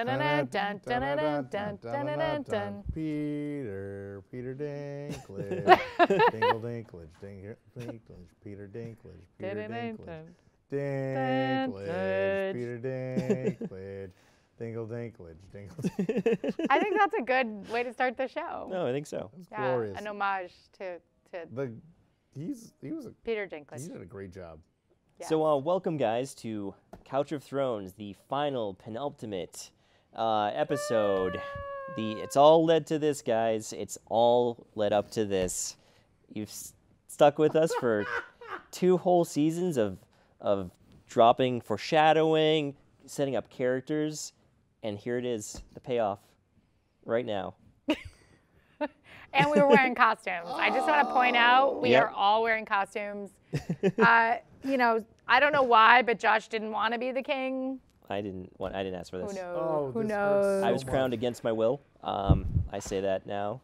Dun, dun, dun, dun, dun, dun, dun, dun, dun. Peter Dinklage, Dinkle Dinklage, Dinklage, Peter Dinklage, Peter Dinklage, Dinklage, Peter Dinklage, Dinkle Dinklage, Dinkle. I think that's a good way to start the show. No, I think so. That's Yeah, glorious. an homage to He Peter Dinklage. did a great job. Yeah. So, welcome, guys, to Couch of Thrones, the final, penultimate episode. It's all led to this, guys. It's all led up to this. You've stuck with us for 2 whole seasons of dropping foreshadowing, setting up characters, and here it is, the payoff, right now. And we were wearing costumes. I just want to point out we Yep. are all wearing costumes. You know, I don't know why, but Josh didn't want to be the king. I didn't ask for this. Who knows? Oh, Who this knows? hurts so I was much. crowned against my will. I say that now.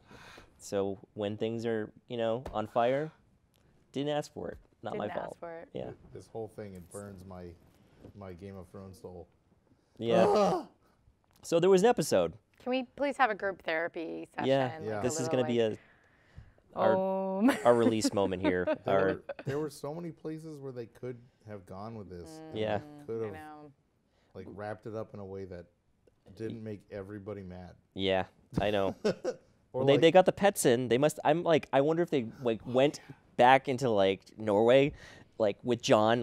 So when things are, on fire, didn't ask for it. Not Didn't my fault. ask for it. Yeah. This whole thing, it burns my Game of Thrones soul. Yeah. So there was an episode. Can we please have a group therapy session? Yeah. like This is little, going to be like, our release moment here. There were so many places where they could have gone with this. and Yeah. Could I have know. wrapped it up in a way that didn't make everybody mad. Yeah, I know. Or They got the pets in. They must. I wonder if they went back into Norway, with John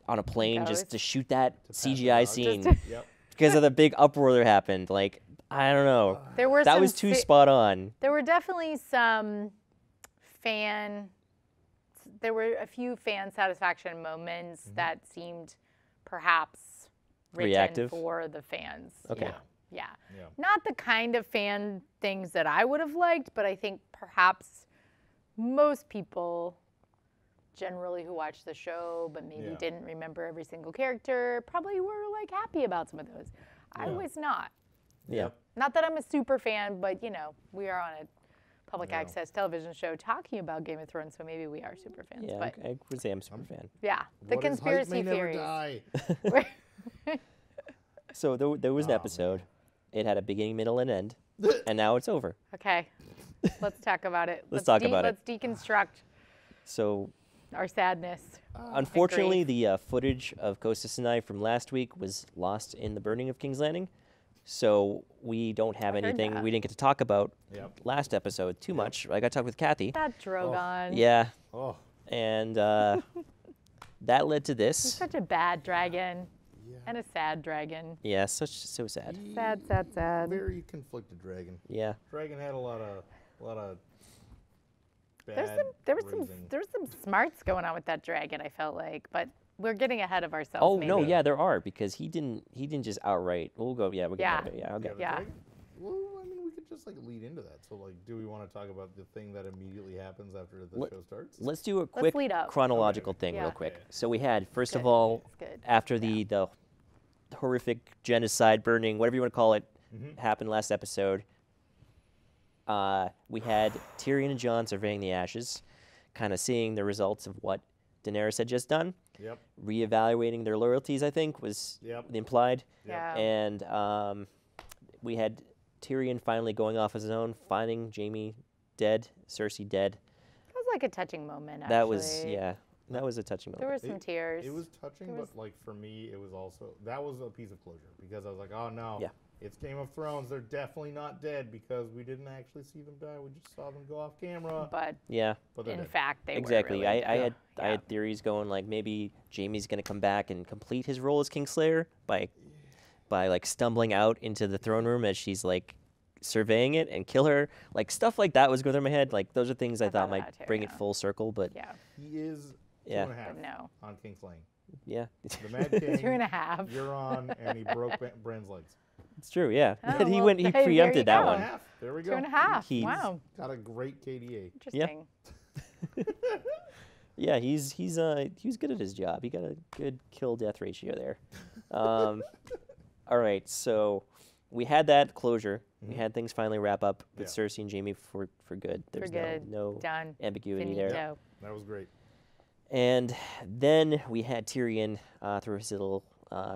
on a plane just Ghost. to shoot that pass it CGI out. scene Yep. because of the big uproar that happened. I don't know. There were That some was too spot on. There were definitely there were a few fan satisfaction moments that seemed perhaps written Reactive? for the fans. Okay. Yeah. Yeah. Not the kind of fan things that I would have liked, but I think perhaps most people generally who watched the show but maybe Yeah. didn't remember every single character probably were happy about some of those. I Yeah. was not. Yeah. Not that I'm a super fan, but we are on a public Yeah. access television show talking about Game of Thrones, so maybe we are super fans. Yeah, But I would say I'm a super fan. yeah, the What is hype conspiracy may never theories. die. So there was an Oh, episode. It had a beginning, middle, and end, and now it's over. Okay, let's talk about it. Let's talk about it. Let's deconstruct So our sadness. unfortunately, the footage of Kostas and I from last week was lost in the burning of King's Landing. So we don't have heard anything. that. We didn't get to talk about Yep. last episode too much. I got to talk with Kathy. That Drogon. Yeah, Oh. and that led to He's this. such a bad dragon Yeah. and a sad dragon. Yeah, so sad. Sad, sad, sad. Very conflicted dragon. Yeah, Dragon had a lot of There bad was raising. some smarts going on with that dragon. I felt like, but we're getting ahead of ourselves. Oh maybe. no, yeah, there are because he didn't just outright. We'll go. Yeah, we'll get Yeah. there. Yeah, okay. the Yeah. dragon? Well, I mean, we could just lead into that. So do we want to talk about the thing that immediately happens after the show starts? Let's do a quick lead up. chronological thing Yeah. real quick. Yeah. So we had first of Good. all, That's good. after the horrific genocide, burning, whatever you want to call it, Mm-hmm. happened last episode. We had Tyrion and Jon surveying the ashes, kind of seeing the results of what Daenerys had just done, Yep. reevaluating their loyalties. I think was Yep. the implied, Yeah. and we had Tyrion finally going off his own, finding Jaime dead, Cersei dead. That was like a touching moment. That was actually. that was a touching There moment. were some tears. It was touching, There was- but for me, it was also that was a piece of closure because I was like, oh no, Yeah. it's Game of Thrones. They're definitely not dead because we didn't actually see them die. We just saw them go off camera. but Yeah. But they're in dead. fact, they Exactly. were really I dead. had theories going maybe Jaime's gonna come back and complete his role as Kingslayer by stumbling out into the throne room as she's surveying it and kill her. Stuff like that was going through my head. Those are things I thought thought might that too, bring it yeah. full circle, but Yeah, He is Yeah. 2.5 but no. on King's Lane. yeah. The Mad King. 2.5. You're on, and he broke Bran's legs. It's true, yeah. Oh, he well, he hey, there you preempted that go. one. 2.5. There we go. 2.5. He's- Wow, Got a great KDA. interesting. Yeah, he's good at his job. He got a good kill death ratio there. All right, so we had that closure. We had things finally wrap up with Yeah. Cersei and Jaime for good. There's good. no Done. ambiguity there. Finito. That was great. And then we had Tyrion throw his little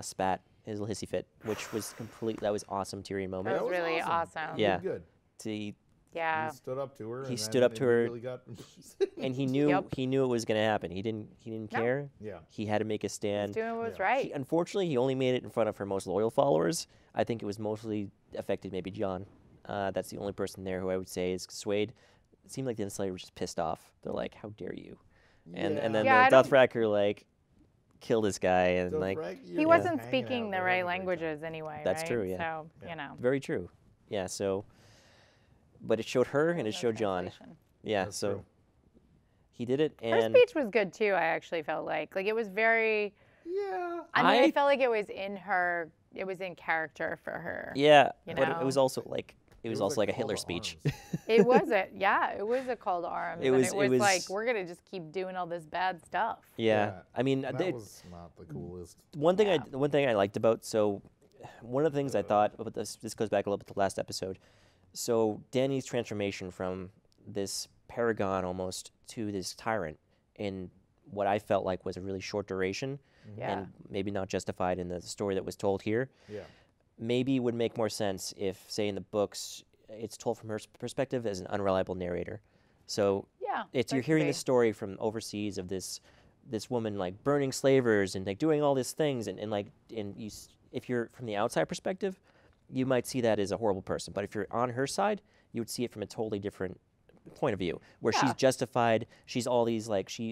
spat his little hissy fit, which was that was awesome Tyrion moment. That was really awesome. Yeah. Good. To, Yeah. He stood up to her. He and stood then up to her. immediately got- and he knew Yep. he knew it was going to happen. He didn't No. care. Yeah. He had to make a He's stand. doing what was Yeah. right. Unfortunately, he only made it in front of her most loyal followers. I think it was mostly affected maybe John. That's the only person there who I would say is swayed. It seemed like the Inslayer were just pissed off. They're like, "How dare you?" And then Yeah, I the don't- Dothraki like kill this guy and like He wasn't speaking the right languages anyway, That's right? true, yeah. So, Yeah. you know. very true. Yeah. So, but it showed her and it No showed John. translation. Yeah. That's so true. he did it, Her and speech was good too, I actually felt like. Like it was very Yeah. I mean, I I- felt like it was in her it was in character for her. yeah, You but it was know? also like it was also like a call Hitler to speech. arms. It was it was a call to arms. It and was- it it was like was- we're gonna just keep doing all this bad stuff. Yeah. I mean, That they, was not the coolest. one thing Yeah. one thing I liked about one of the things I thought about this goes back a little bit to the last episode. So Danny's transformation from this paragon almost to this tyrant in what I felt like was a really short duration Yeah. and maybe not justified in the story that was told here. Yeah. Maybe would make more sense if, say, in the books, it's told from her perspective as an unreliable narrator. So Yeah. it's that you're could hearing be. this story from overseas of this woman like burning slavers and like doing all these things and if you're from the outside perspective, you might see that as a horrible person. But if you're on her side, you would see it from a totally different point of view, where she's Yeah. justified. She's all these like she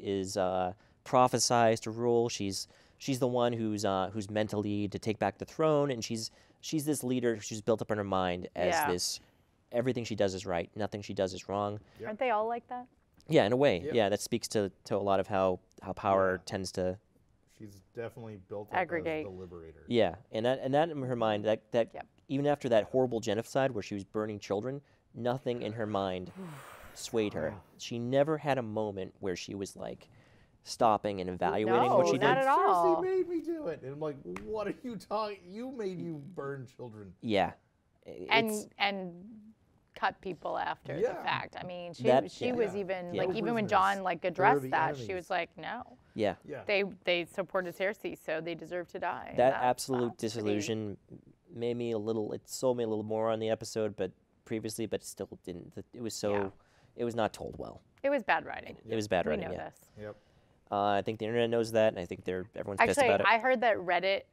is prophesized to rule. She's the one who's meant to lead, to take back the throne, and she's this leader. She's built up in her mind as Yeah. this. Everything she does is right. Nothing she does is wrong. Aren't they all like that? Yeah, in a way. Yeah. Yeah, that speaks to a lot of how power Yeah. tends to. She's definitely built up Aggregate. as the liberator. Yeah, and that in her mind that Yep. even after that horrible genocide where she was burning children, nothing in her mind swayed her. She never had a moment where she was like stopping and evaluating what No, she not did. at all. Cersei made me do it. And I'm like, what are you talking? You made you burn children. Yeah, it's- And cut people after the Yeah. fact. I mean, she That- she yeah. was Yeah. even Yeah. like No even when prisoners. John like They're addressed the that, she enemies. was like, no. yeah. Yeah. They supported Cersei, so they deserve to die. That That's absolute pretty- disillusion made me a little. It sold me a little more on the episode, but previously, but still didn't. It was so. Yeah. It was not told well. It was bad writing. It was bad We writing. know Yeah. this. Yep. I think the internet knows that, and I think everyone's pissed Actually, about it. I heard that Reddit,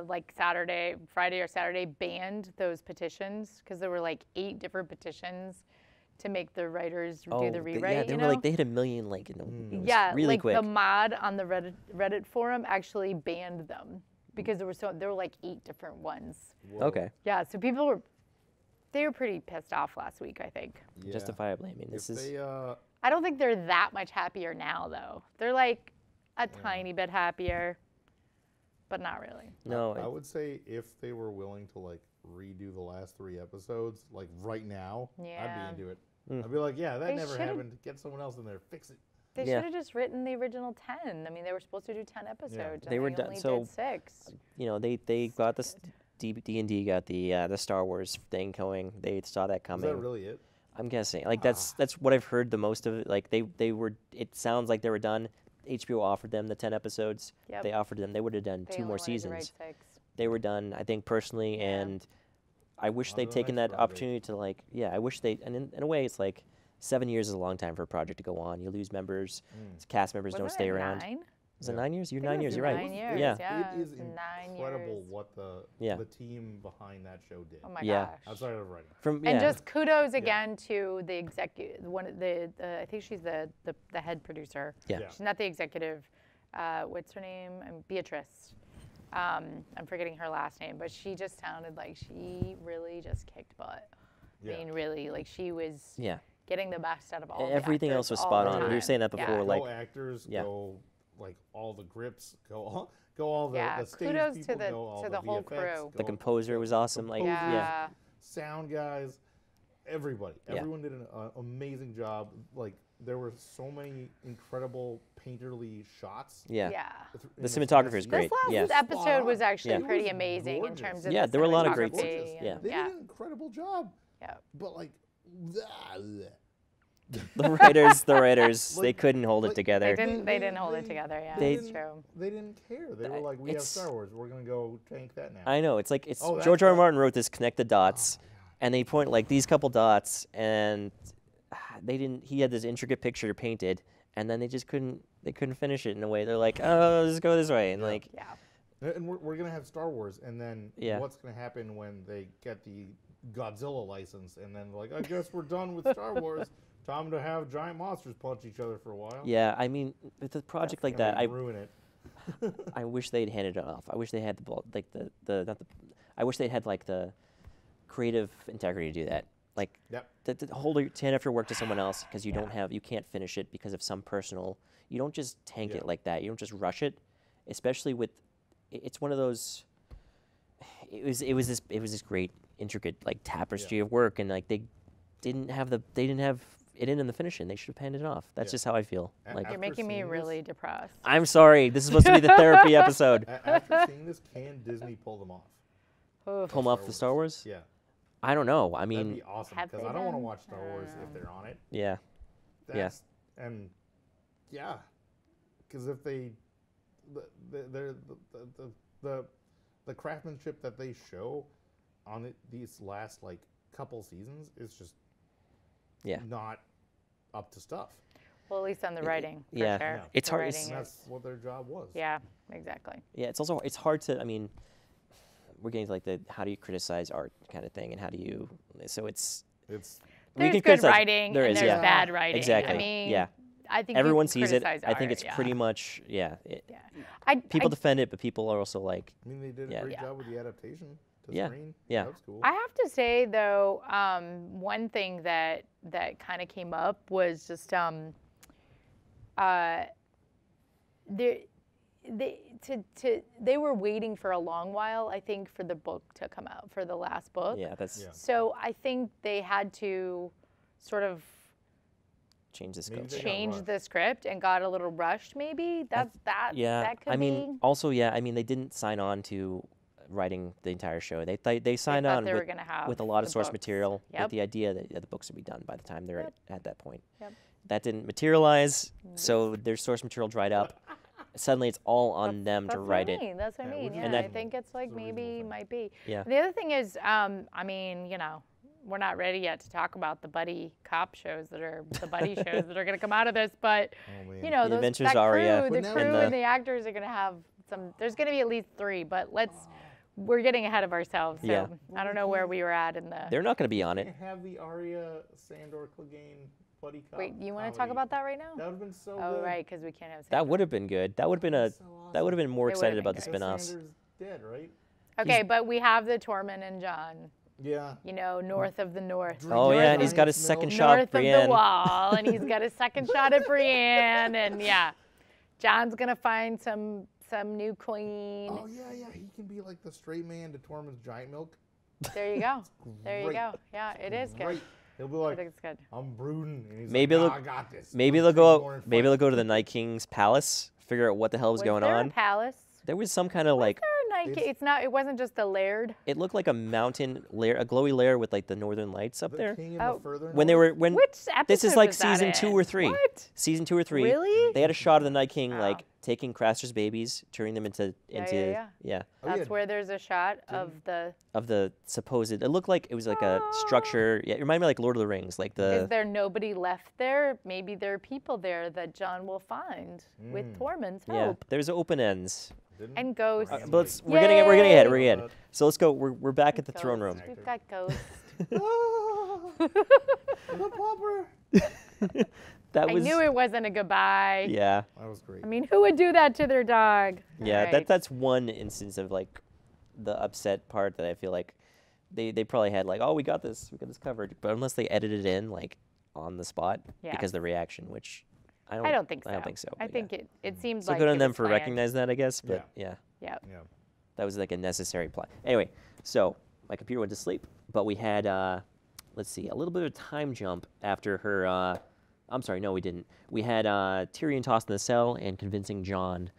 like Friday or Saturday, banned those petitions because there were like 8 different petitions to make the writers do the rewrite. yeah, they you were know? like they hit 1 million like in it was yeah, really like quick. the mod on the Reddit forum actually banned them because there were like 8 different ones. Whoa. Okay, Yeah, so people were pretty pissed off last week, I think. Yeah. justifiably. I mean, If this is they, I don't think they're that much happier now though. They're like a tiny bit happier, but not really. no. I would say if they were willing to like redo the last 3 episodes, like right now, Yeah. I'd be into it. Mm. I'd be like, yeah, that They never should've- happened. Get someone else in there, fix it. They Yeah. should have just written the original 10. I mean, they were supposed to do 10 episodes. They and were they done- only so- did 6. They got this D&D got the Star Wars thing going. They saw that Is coming. that really it? I'm guessing. Like that's what I've heard the most of it. Like they were. It sounds like they were done. HBO offered them the 10 episodes. Yep. They offered them. They would have done They 2 only more wanted to seasons. write 6. They were done. I think personally, Yeah. and I wish On they'd to the taken next that project. opportunity to like. Yeah, I wish they. And in a way, it's like 7 years is a long time for a project to go on. You lose members. Cast members don't Wasn't stay it around. 9? Is it Yeah. 9 years? You're I think 9 it years. was You're right. 9 years. Yeah. Yeah, It is it's 9 incredible years. what Yeah. the team behind that show did. Oh my Yeah. gosh. Outside of writing. From And yeah. just kudos again to the executive, I think she's the head producer. Yeah. Yeah. She's not the executive. What's her name? Beatrice. I'm forgetting her last name, but she just sounded like she really just kicked butt. Yeah. I mean, really, like she was yeah. getting the best out of all. Everything the else was actors all spot the on. We were time. saying that Yeah. before, like Go actors, yeah. go like all the grips, go all the, Yeah, the stage kudos to people, the- go all to the whole VFX, crew. the go composer was awesome. Like composers, Yeah. sound guys, everybody. Yeah. Everyone did an amazing job. Like there were so many incredible painterly shots. yeah. Yeah. in The this cinematographer is last great. This last Yeah. episode was Spot on. actually Yeah. pretty It was amazing in gorgeous. terms of Yeah, the there were a lot of great cinematography scenes. Yeah. and- They yeah. did an incredible job. Yeah. But like, The writers, they Like- couldn't hold it like, together. They didn't hold it together. Yeah, They- that's true. They didn't care. They were like, we have It's- Star Wars. We're gonna go tank that now. I know, it's like Oh, that's George R. R. that- Martin wrote this connect the dots, and they point like these couple dots, and they didn't. He had this intricate picture painted, and then they just couldn't. They couldn't finish it in a way. They're like, oh, let's go this way, and Yeah. like, Yeah. And we're gonna have Star Wars, and then Yeah. what's gonna happen when they get the Godzilla license, and then like, I guess we're done with Star Wars. Time to have giant monsters punch each other for a while. yeah. I mean, with a project like And that, they I ruin it. I wish they'd handed it off. I wish they had the like the I wish they had like the creative integrity to do that. Like Yep. to hold your hand after work to someone else because you can't finish it because of some personal. You don't just tank Yeah. it like that. You don't just rush it, especially with. It's one of those. It was this great intricate like tapestry of work, and like they didn't have it in the finishing. They should have handed it off. That's Yeah. just how I feel. A- Like You're After making me seeing this- really depressed. I'm sorry. This is supposed to be the therapy episode. After seeing this, can Disney pull them off? Oof. Pull 'em off the Star Wars. Yeah, I don't know. I that'd mean, be awesome have because they I don't want to done? watch Star Wars if they're on it. yeah. That's, and yeah, because if they, the craftsmanship that they show on these last like couple seasons is just Yeah. not up to stuff. Well, at least on the writing. For yeah. Sure. Yeah. It's The hard- writing it's- And is- that's what their job was. Yeah, exactly. Yeah, it's hard to. I mean, we're getting to like the how do you criticize art kind of thing, and how do you? So it's It's we There's can good criticize- writing there and is, there's yeah. bad writing. Exactly. I mean, Yeah. I think you Everyone can sees it. criticize I think art, it's yeah. pretty much yeah. I People defend it, but people are also like I mean they did Yeah. a great Yeah. job with the adaptation to Yeah. screen. Yeah. That was cool. I have to say though, one thing that kind of came up was just they were waiting for a long while, I think, for the book to come out, for the last book. yeah. That's Yeah. So I think they had to sort of change the Maybe scope. they got change rushed. the script and got a little rushed. Maybe that Yeah, that could I mean, be. also, yeah, I mean, they didn't sign on to writing the entire show. They signed thought on they were with, gonna have with a lot of the source books. material, Yep. with the idea that the books would be done by the time they're Yep. at that point. Yep. That didn't materialize, so their source material dried up. Suddenly, it's all on them to That's write what I it. mean. That's what I Yeah, mean. which is Yeah, And I that- think it's like It's a reasonable maybe thing. might be. Yeah. The other thing is, I mean, we're not ready yet to talk about the buddy cop shows that are the buddy shows that are going to come out of this, but Oh, man. you know, The those Adventures that Aria crew, the and crew the- and the actors are going to have some. There's going to be at least 3, but we're getting ahead of ourselves. So Yeah. I don't know where we were at in the. They're not going to be on Can't it. have the Arya Sandor Clegane buddy cop. Wait, you want to talk comedy. about that right now? That would have been so Oh, good. right, because we can't have. That Sandra. would have been good. That would have been a. So awesome. That would have been more It would've excited been about the good. Because spin-offs. Sandor's dead, right? Okay, but we have the Tormund and John. Yeah. North of the north. Oh yeah, and he's got his Giants second Mill. shot, North of the Brienne. wall, and he's got a second shot at Brienne, and yeah, John's gonna find some new queen. Oh yeah. He can be like the straight man to Tormund's giant milk. There you go. There you Great. go. Yeah, it is good. Great. He'll be I like, think it's good. I'm brooding, and he's Maybe like, they'll- I got this. Maybe I'm they'll go. Dragonborn Maybe they'll fight." go to the Night King's palace, figure out what the hell was going there on. a palace? There was some kind of like. There a night king? It's not. It wasn't just a laird. It looked like a mountain layer, a glowy layer with like the northern lights up The there. king in Oh. the further When they north? were when Which episode? this is like was that season in? 2 or 3. What? Season 2 or 3. Really? They had a shot of the Night King Wow. like taking Craster's babies, turning them into Yeah. Oh, That's yeah. where there's a shot of the. of the supposed. It looked like it was like a structure. Yeah, it reminded me like Lord of the Rings, like Is the. there nobody left there? Maybe there are people there that John will find with Tormund's Yeah, help there's open ends. Didn't and ghosts. Brian But let's, like- we're getting ahead. We're Yay! getting ahead. So let's go. We're back at the throne room. Ghosts. We've got ghosts. The pauper. That I was. knew it wasn't a goodbye. Yeah, That was great. I mean, who would do that to their dog? yeah. Alright. That's one instance of like the upset part that I feel like they probably had like, oh, we got this covered, but unless they edited it in like on the spot Yeah. because the reaction, which I don't think so. I don't think so. I but think yeah. it seems So like good on it them was for planned. recognizing that, I guess. But yeah, Yep. Yeah. that was like a necessary plot. Anyway, so my computer went to sleep, but we had let's see, a little bit of a time jump after her. I'm sorry, no, we didn't. We had Tyrion tossed in the cell and convincing Jon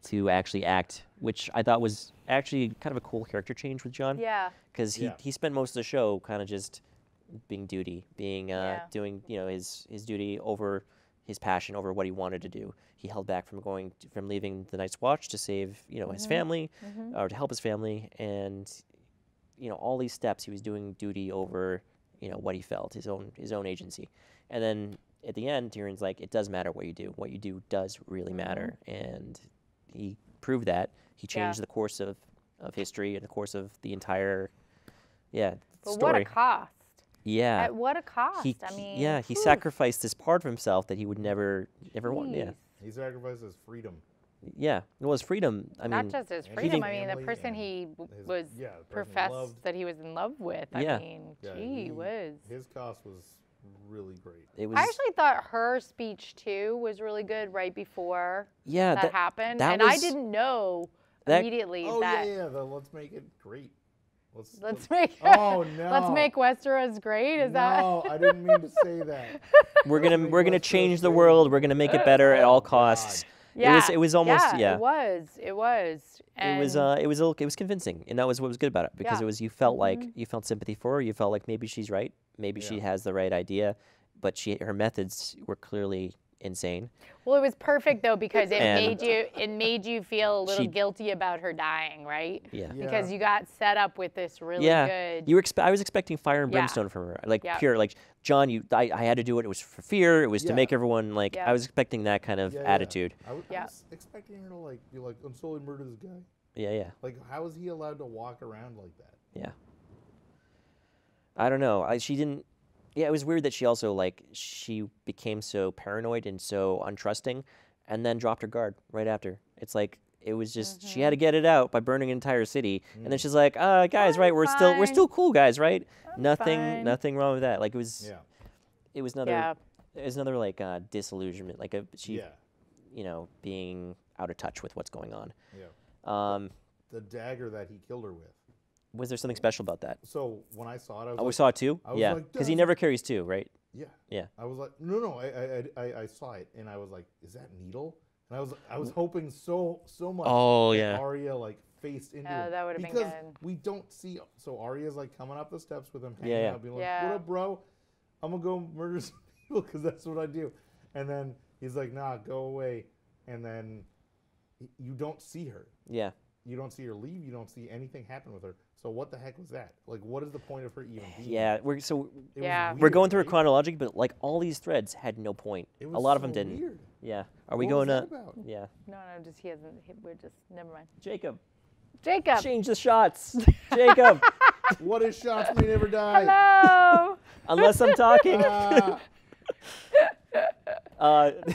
to actually act, which I thought was actually kind of a cool character change with Jon. Yeah. Because Yeah. he spent most of the show kind of just being duty, being Yeah. doing his duty over his passion, over what he wanted to do. He held back from from leaving the Night's Watch to save his family, or to help his family, and all these steps he was doing duty over what he felt, his own agency. And then at the end, Tyrion's like, it does matter what you do. What you do does really matter, and he proved that. He changed the course of history and the course of the entire But story. what a cost. Yeah. At what a cost. He, I mean, yeah, he whew, sacrificed this part of himself that he would never want. Yeah, jeez. He sacrificed his freedom. yeah. It was freedom. I Not mean, just his and freedom. his I mean, the family person and he his- was yeah, the person he professed loved. that he was in love with. Yeah. I mean, Yeah, gee whiz. His cost was really great. it was. I actually thought her speech too was really good right before yeah, that happened, that and I was- didn't know that- immediately Oh that yeah. Let's make it great. let's make Oh no. let's make Westeros great. Is that? No, I didn't mean to say that. we're Let's gonna make we're gonna Westeros change the great. world. We're gonna make it better at all God. costs. Yeah, It was almost It was. It was And it was convincing, and that was what was good about it, because Yeah. it was, you felt like you felt sympathy for her. You felt like maybe she's right, maybe she Yeah. has the right idea, but her methods were clearly insane. well, it was perfect though because it And- made you feel a little She- guilty about her dying, right? Yeah. Because Yeah. you got set up with this really Yeah, good. you were. I was expecting fire and Yeah. brimstone from her, like Yeah. pure, like John. I had to do it. It was for fear. It was to Yeah. make everyone like. Yeah. I was expecting that kind of Yeah, attitude. I Yeah. was expecting her to be like, I'm slowly murder this guy. Yeah, yeah, Like, how is he allowed to walk around like that? yeah. I don't know. She didn't. Yeah, it was weird that she also she became so paranoid and so untrusting, and then dropped her guard right after. It's like it was just she had to get it out by burning an entire city, and then she's like, guys, right? We're fine. still cool, guys, right? Nothing fine. nothing wrong with that. Like it was Yeah. another. Yeah. It was another disillusionment, she Yeah. being out of touch with what's going on. Yeah. The dagger that he killed her with. Was there something special about that? So when I saw it, I was Oh, we like, saw it too? I was Yeah, like, because he "That's- never carries two, right? yeah. Yeah. I was like, no, I saw it and I was like, is that Needle? And I was hoping so much. Oh, that yeah. Arya faced into Oh, him. that would've been because good. we don't see. So Arya's coming up the steps with him, hanging Yeah, yeah. out, being like, Yeah. "What up, bro? I'm gonna go murder some people because that's what I do." And then he's like, "Nah, go away." And then you don't see her. Yeah. You don't see her leave. You don't see anything happen with her. So what the heck was that? Like, what is the point of her even being? Yeah, there? we're It was Yeah. we're weird, going through it right? chronologically, but all these threads had no point. It A was lot of them so didn't. Weird. Yeah. Are we What going was to? that about? Yeah. No, just he hasn't. We're just never mind. Jacob, Jacob. change the shots. Jacob, What is shots may never die? Hello. unless I'm talking.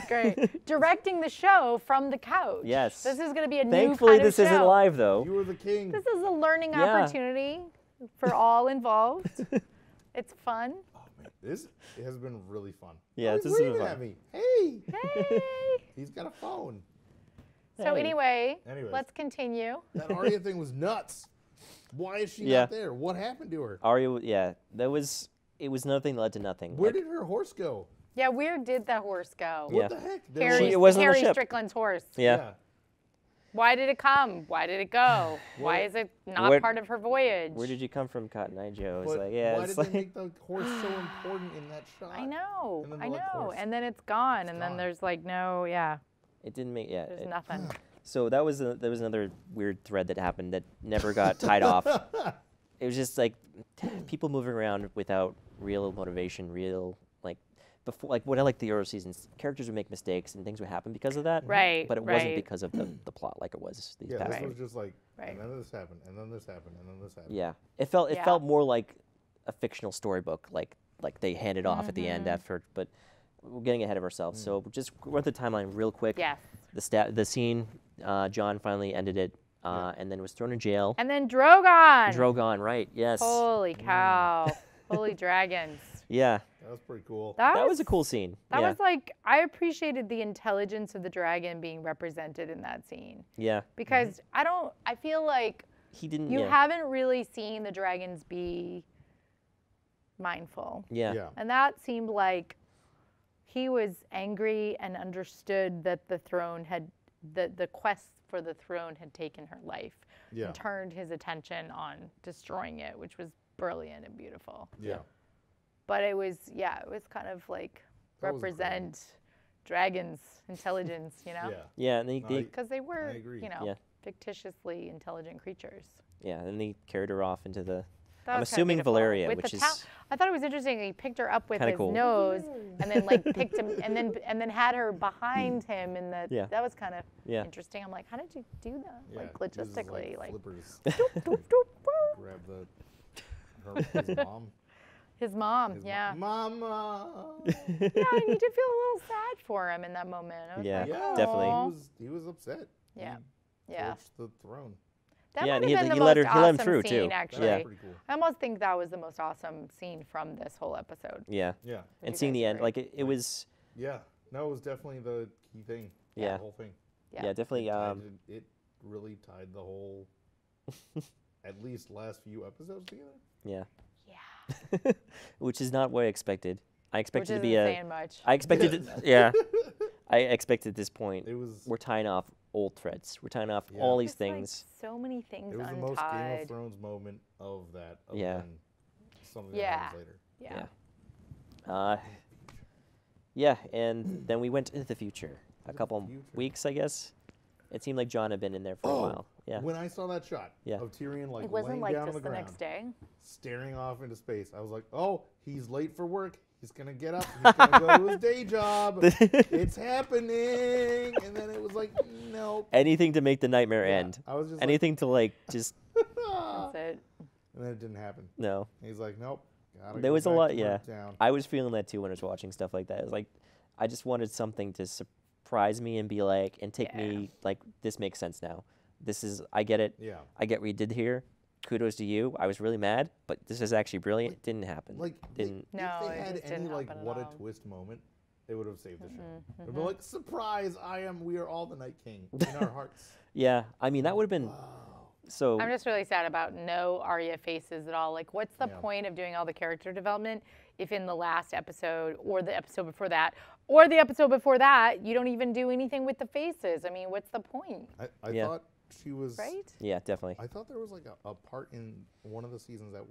Great. Directing the show from the couch. Yes. This is going to be a Thankfully, new kind this of show. isn't live though. You were the king. This is a learning Yeah. opportunity for all involved. It's fun. Oh, man, this has been really fun. Yeah, Oh, this he's has been waving fun. at me. Hey, Hey. he's got a phone. So Hey. anyway, Anyways. let's continue. That Arya thing was nuts. Why is she Yeah. not there? What happened to her? Arya, yeah, it was nothing that led to nothing. Where Like, did her horse go? Yeah, where did the horse go? Yeah. What the heck? There Harry, It wasn't on the Harry ship. Strickland's horse. yeah. Why did it come? Why did it go? Why is it not Where- part of her voyage? Where did you come from, Cotton Eye Joe? It's But like, yeah, why it's did like, they make the horse so important in that shot? I know, And then I they're like, know. horse. And then it's gone, and gone. then there's no, yeah, it didn't make, yeah. there's nothing. So there was another weird thread that happened that never got tied off. It was just people moving around without real motivation, before, what I like the earlier seasons, characters would make mistakes and things would happen because of that. Right, But it wasn't right. because of the plot like it was these Yeah, past. this Right. was just like, Right. and then this happened, and then this happened, and then this happened. Yeah, it felt Yeah. more like a fictional storybook, like they handed off at the Mm-hmm. end after. But we're getting ahead of ourselves, so just run through the timeline real quick. Yes. The scene, John finally ended it, and then was thrown in jail. And then Drogon. Drogon, right? Yes. Holy cow. Holy dragons. Yeah, That was pretty cool. that was a cool scene. That yeah. was I appreciated the intelligence of the dragon being represented in that scene. Yeah. Because I feel like He didn't. you yeah. haven't really seen the dragons be mindful. Yeah. Yeah. And that seemed like he was angry and understood that the throne the quest for the throne had taken her life Yeah. and turned his attention on destroying it, which was brilliant and beautiful. Yeah. But it was kind of like That was great. represent dragons' intelligence, Yeah. Yeah, and No, because they were, agree. Yeah. fictitiously intelligent creatures. yeah, and they carried her off into the. That I'm was kinda assuming beautiful. Valeria, With which the is I thought it was interesting. He picked her up with Kinda his cool. nose, and then like picked him, and then had her behind him, and Yeah. that was kind of Yeah. interesting. I'm like, how did you do that? Yeah, Like he uses, logistically, like flippers. doop, doop, doop, doop. Grab his mom. His mom, His yeah, Mama. yeah. And you did feel a little sad for him in that moment. I was Yeah, like, Yeah, definitely. "Aw." He was upset. Yeah. He Yeah. torched the throne. That Yeah, might and have been the he most let him awesome through, scene, too. That actually. was Yeah. pretty cool. I almost think that was the most awesome scene from this whole episode. Yeah, Yeah. Would and you seeing guys the end, agree? like it was. Yeah. No, it was definitely the key thing. Yeah. The whole thing. Yeah. Yeah, definitely. It really tied the whole, at least last few episodes together. Yeah. Yeah. Which is not what I expected. I Which expected to isn't be a. saying much. I expected. Yeah. I expected at this point. It was. We're tying off old threads. We're tying off Yeah. all these It's like things. so many things It was the most Game of untied. Thrones moment of that. Other Yeah. Than something Yeah. that happens later. Yeah. Yeah. Yeah, and then we went into the future. A the couple future. weeks, I guess. It seemed like John had been in there for a while. Yeah. When I saw that shot Yeah. of Tyrion like It wasn't laying like down on just the the ground, next day. staring off into space, I was like, "Oh, he's late for work. He's gonna get up. He's gonna go to his day job. It's happening." And then it was like, "Nope." Anything to make the nightmare Yeah, end. I was just Anything to like just That's it. and then it didn't happen. no. And he's like, "Nope." Gotta There go was a back lot, to yeah. work town." I was feeling that too when I was watching stuff like that. It was like I just wanted something to surprise me and be like and take me like this makes sense now. This is I get it. Yeah. I get what you did here. Kudos to you. I was really mad, but this is actually brilliant. Didn't happen. Like Didn't No, if they it had just any didn't like happen at what a all. twist moment, it would have saved the show. Mm-hmm, It'd be like, "Surprise! We are all the Night King in our hearts." yeah, I mean that would have been Wow. so I'm just really sad about no Arya faces at all. Like, what's the Yeah. point of doing all the character development if in the last episode or the episode before that or the episode before that you don't even do anything with the faces? I mean, what's the point, I Yeah. thought she was right? yeah, definitely. I thought there was like a part in one of the seasons that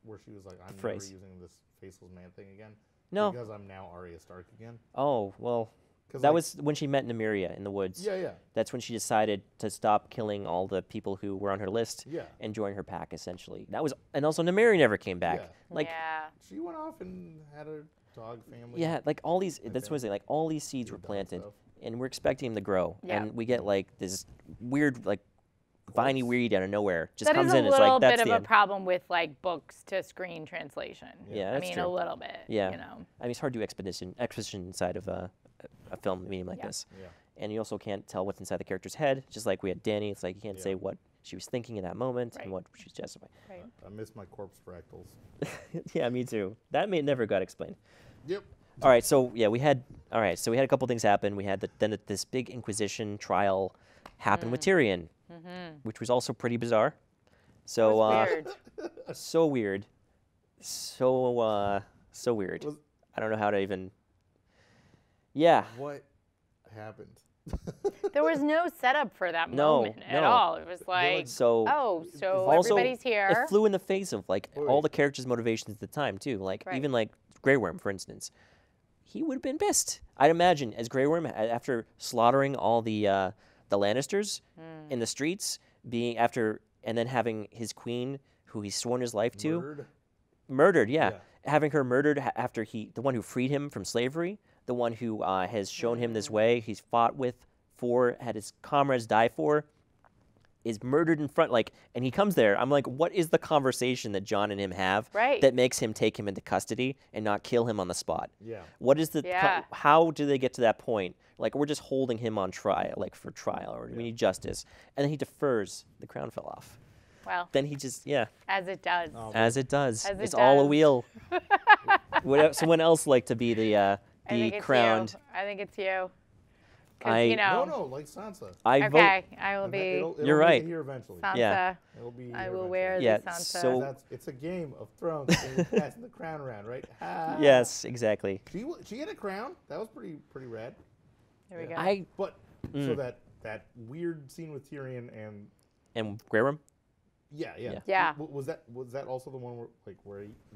where she was like, "I'm never phrase. using this faceless man thing again." No. Because I'm now Arya Stark again. Oh, well, 'Cause, that like- was when she met Nymeria in the woods. Yeah, yeah, That's when she decided to stop killing all the people who were on her list yeah. and join her pack essentially. That was and also Nymeria never came back. Yeah. Like yeah. She went off and had a dog family. yeah, like all these I that's what I think. say, like all these seeds Did were dog planted stuff. and we're expecting them to grow. Yeah. And we get like this weird like viney Corpse. weed out of nowhere. Just That is comes a in, it's little like that's bit of the a end. problem with like books to screen translation. Yeah, I that's mean true. a little bit. Yeah. You know. I mean it's hard to do exposition inside of a film medium like Yeah. this. Yeah. And you also can't tell what's inside the character's head. Just like we had Danny, it's like you can't Yeah. say what she was thinking in that moment Right. and what she was justifying. Right. I miss my corpse fractals. Yeah, me too. That never got explained. Yep. All right, so yeah, we had a couple things happen. We had this big Inquisition trial happen with Tyrion, which was also pretty bizarre. So That was weird. so weird, so weird. Was- I don't know how to even. Yeah, What happened? There was no setup for that No, moment at no. all. It was like, so oh, so also everybody's here. it flew in the face of like all Wait. the characters' motivations at the time too. Like Right. even like Grey Worm, for instance, he would have been pissed. I'd imagine as Grey Worm after slaughtering all the Lannisters in the streets, being after and then having his queen, who he's sworn his life to, Murdered? murdered. Yeah, Yeah. having her murdered after the one who freed him from slavery, the one who has shown him this way, he's fought with for, had his comrades die for, is murdered in front, like, and he comes there. I'm like, what is the conversation that John and him have Right. that makes him take him into custody and not kill him on the spot? Yeah. What is the, Yeah. how do they get to that point? Like, we're just holding him on trial, like for trial, or we need justice. And then he defers, the crown fell off. Well, Then he just, yeah, as it does. Oh, as it does. As it It's all a does. wheel. Someone else like to be the I think it's crowned. you. I think it's you. 'Cause, I- you know. No, like Sansa. I vote. Okay, I will And be it'll You're make right. it here eventually. Sansa. Yeah. It'll be I here will eventually. wear Yeah, the Sansa. so- It's a game of Thrones. And you're passing the crown around, right? Ha. Yes, exactly. She had a crown. That was pretty rad. Here we go. I But so that weird scene with Tyrion and and Grey Worm. Yeah. Yeah. Was that also the one where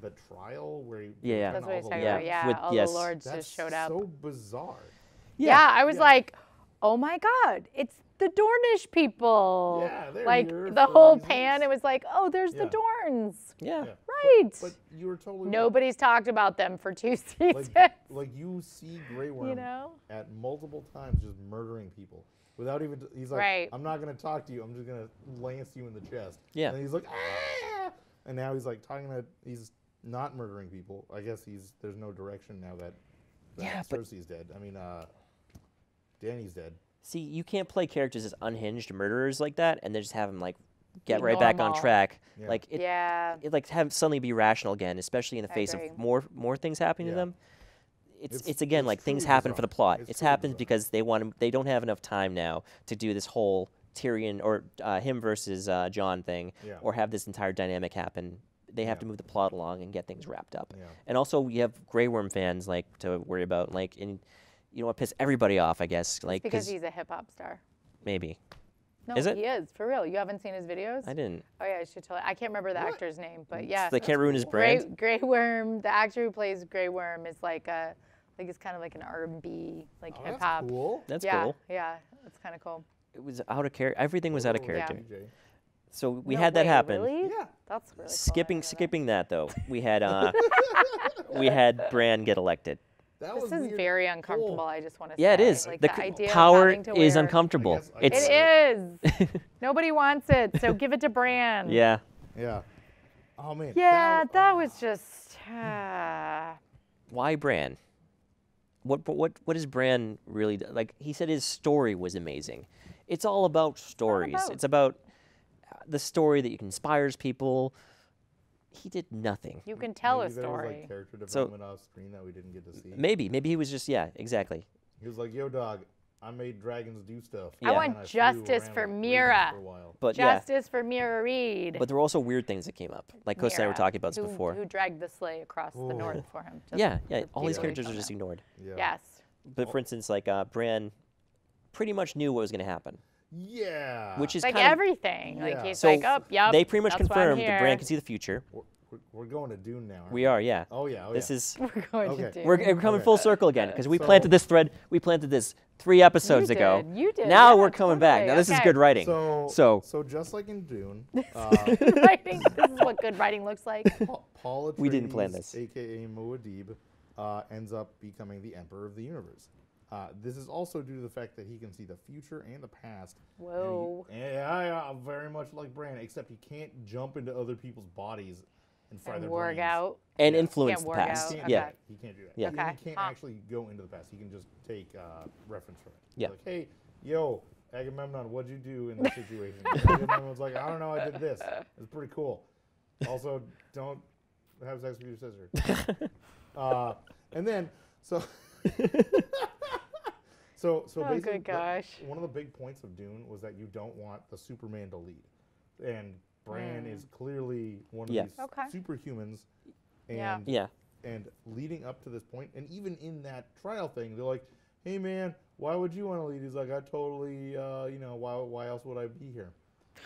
the trial where he Yeah. That's what he's talking Yeah. about. Yeah, With- all yes. the lords That's just showed up. so bizarre. Yeah, I was Yeah. like, oh my God, it's the Dornish people. Yeah, they're like here the for whole reasons. pan, it was like, oh, there's the Yeah. Dorns. Yeah. Yeah. Right. But you were totally right. Nobody's talked about them for 2 seasons. like you see Grey Worm You know? at multiple times just murdering people without even. He's like, Right. I'm not gonna talk to you. I'm just gonna lance you in the chest. Yeah. And he's like, ah! And now he's like talking to. He's not murdering people. I guess there's no direction now that Yeah, but- Cersei's dead. I mean, Dany's dead. See, you can't play characters as unhinged murderers like that, and then just have them like get Be right back on normal. track. Yeah. Like it, Yeah. it like have suddenly be rational again, especially in the I face agree. of more things happening to Yeah. them. It's It's- again it's like things truly happen for the bizarre. plot. It's It's truly happens bizarre. because they don't have enough time now to do this whole Tyrion or him versus Jon thing, Yeah. or have this entire dynamic happen. They have Yeah. to move the plot along and get things wrapped up. Yeah. And also, we have Grey Worm fans like to worry about, like, and you don't want to piss everybody off, I guess, like Because he's a hip hop star. maybe No, Is it? he is, for real. You haven't seen his videos? I didn't. Oh, yeah, I should tell you. I can't remember the What? actor's name, but yeah. They can't ruin his brand. Grey Worm, the actor who plays Grey Worm is like it's kind of like an R&B, like Oh, hip that's hop. cool. That's yeah, cool. yeah, it's kind of cool. It was out of character. Everything was out of Oh, character. DJ. So we No had that way, happen. Really? Yeah. That's really cool. I Skipping didn't know skipping that though, we had Bran get elected. That that. was This is weird. very uncomfortable. I just want to say. Yeah, it is. Like The the idea of power having to is wear- uncomfortable. I guess I It's It is. Nobody wants it, so give it to Bran. yeah. Yeah. Oh man. Yeah, that oh, was just. Why Bran? What is Bran really like? He said his story was amazing. It's all about stories. about? It's about the story that inspires people. He did nothing. You can tell maybe a there was, story. like, character So- development off screen that we didn't get to see. Maybe he was just exactly. He was like, "Yo, dog, I made dragons do stuff." I want And flew justice around for with ravens Mira. for a while. But yeah, Justice for Mira Reed. but there were also weird things that came up. Like Costa and I were Mira, talking about this who, before. Who dragged the sleigh across the Ooh. north for him. just Yeah, for all these people who characters are don't just know. ignored. Yeah. Yes. But for instance, like Bran pretty much knew what was going to happen, Yeah. which is Like kind of everything. Yeah. Like he's So like, oh, yep. they pretty much that's why I'm confirmed that Bran here. can see the future. We're going to Dune now. Aren't We are, yeah. Oh yeah. Oh, This yeah. is We're going Okay. to do. we're coming Okay. full circle again because we So- planted this thread. We planted this 3 episodes ago. did, you did, Now yeah, we're coming back. totally, Now this is okay. good writing. So just like in Dune, Good writing. This is what good writing looks like. Paul Atreides, We didn't plan this. aka Muad'Dib, ends up becoming the Emperor of the Universe. This is also due to the fact that he can see the future and the past. and he- Whoa. Yeah, very much like Bran, except he can't jump into other people's bodies and fry And their work brains. out. and Yeah. influence Can't the work past. out, Can't Yeah. do that. He can't do that. Yeah. He Okay. can't Huh. actually go into the past. He can just take reference from it. Yeah. Like, hey, yo, Agamemnon, what'd you do in this situation? And Agamemnon's like, I don't know, I did this. It's pretty cool. Also, don't have sex with your sister. And then, so Oh, basically, good gosh. one of the big points of Dune was that you don't want the Superman to lead. And Bran is clearly one of Yeah. these Okay. superhumans. And Yeah. Yeah. and leading up to this point, and even in that trial thing, they're like, "Hey, man, why would you want to lead?" He's like, "I totally, why else would I be here?"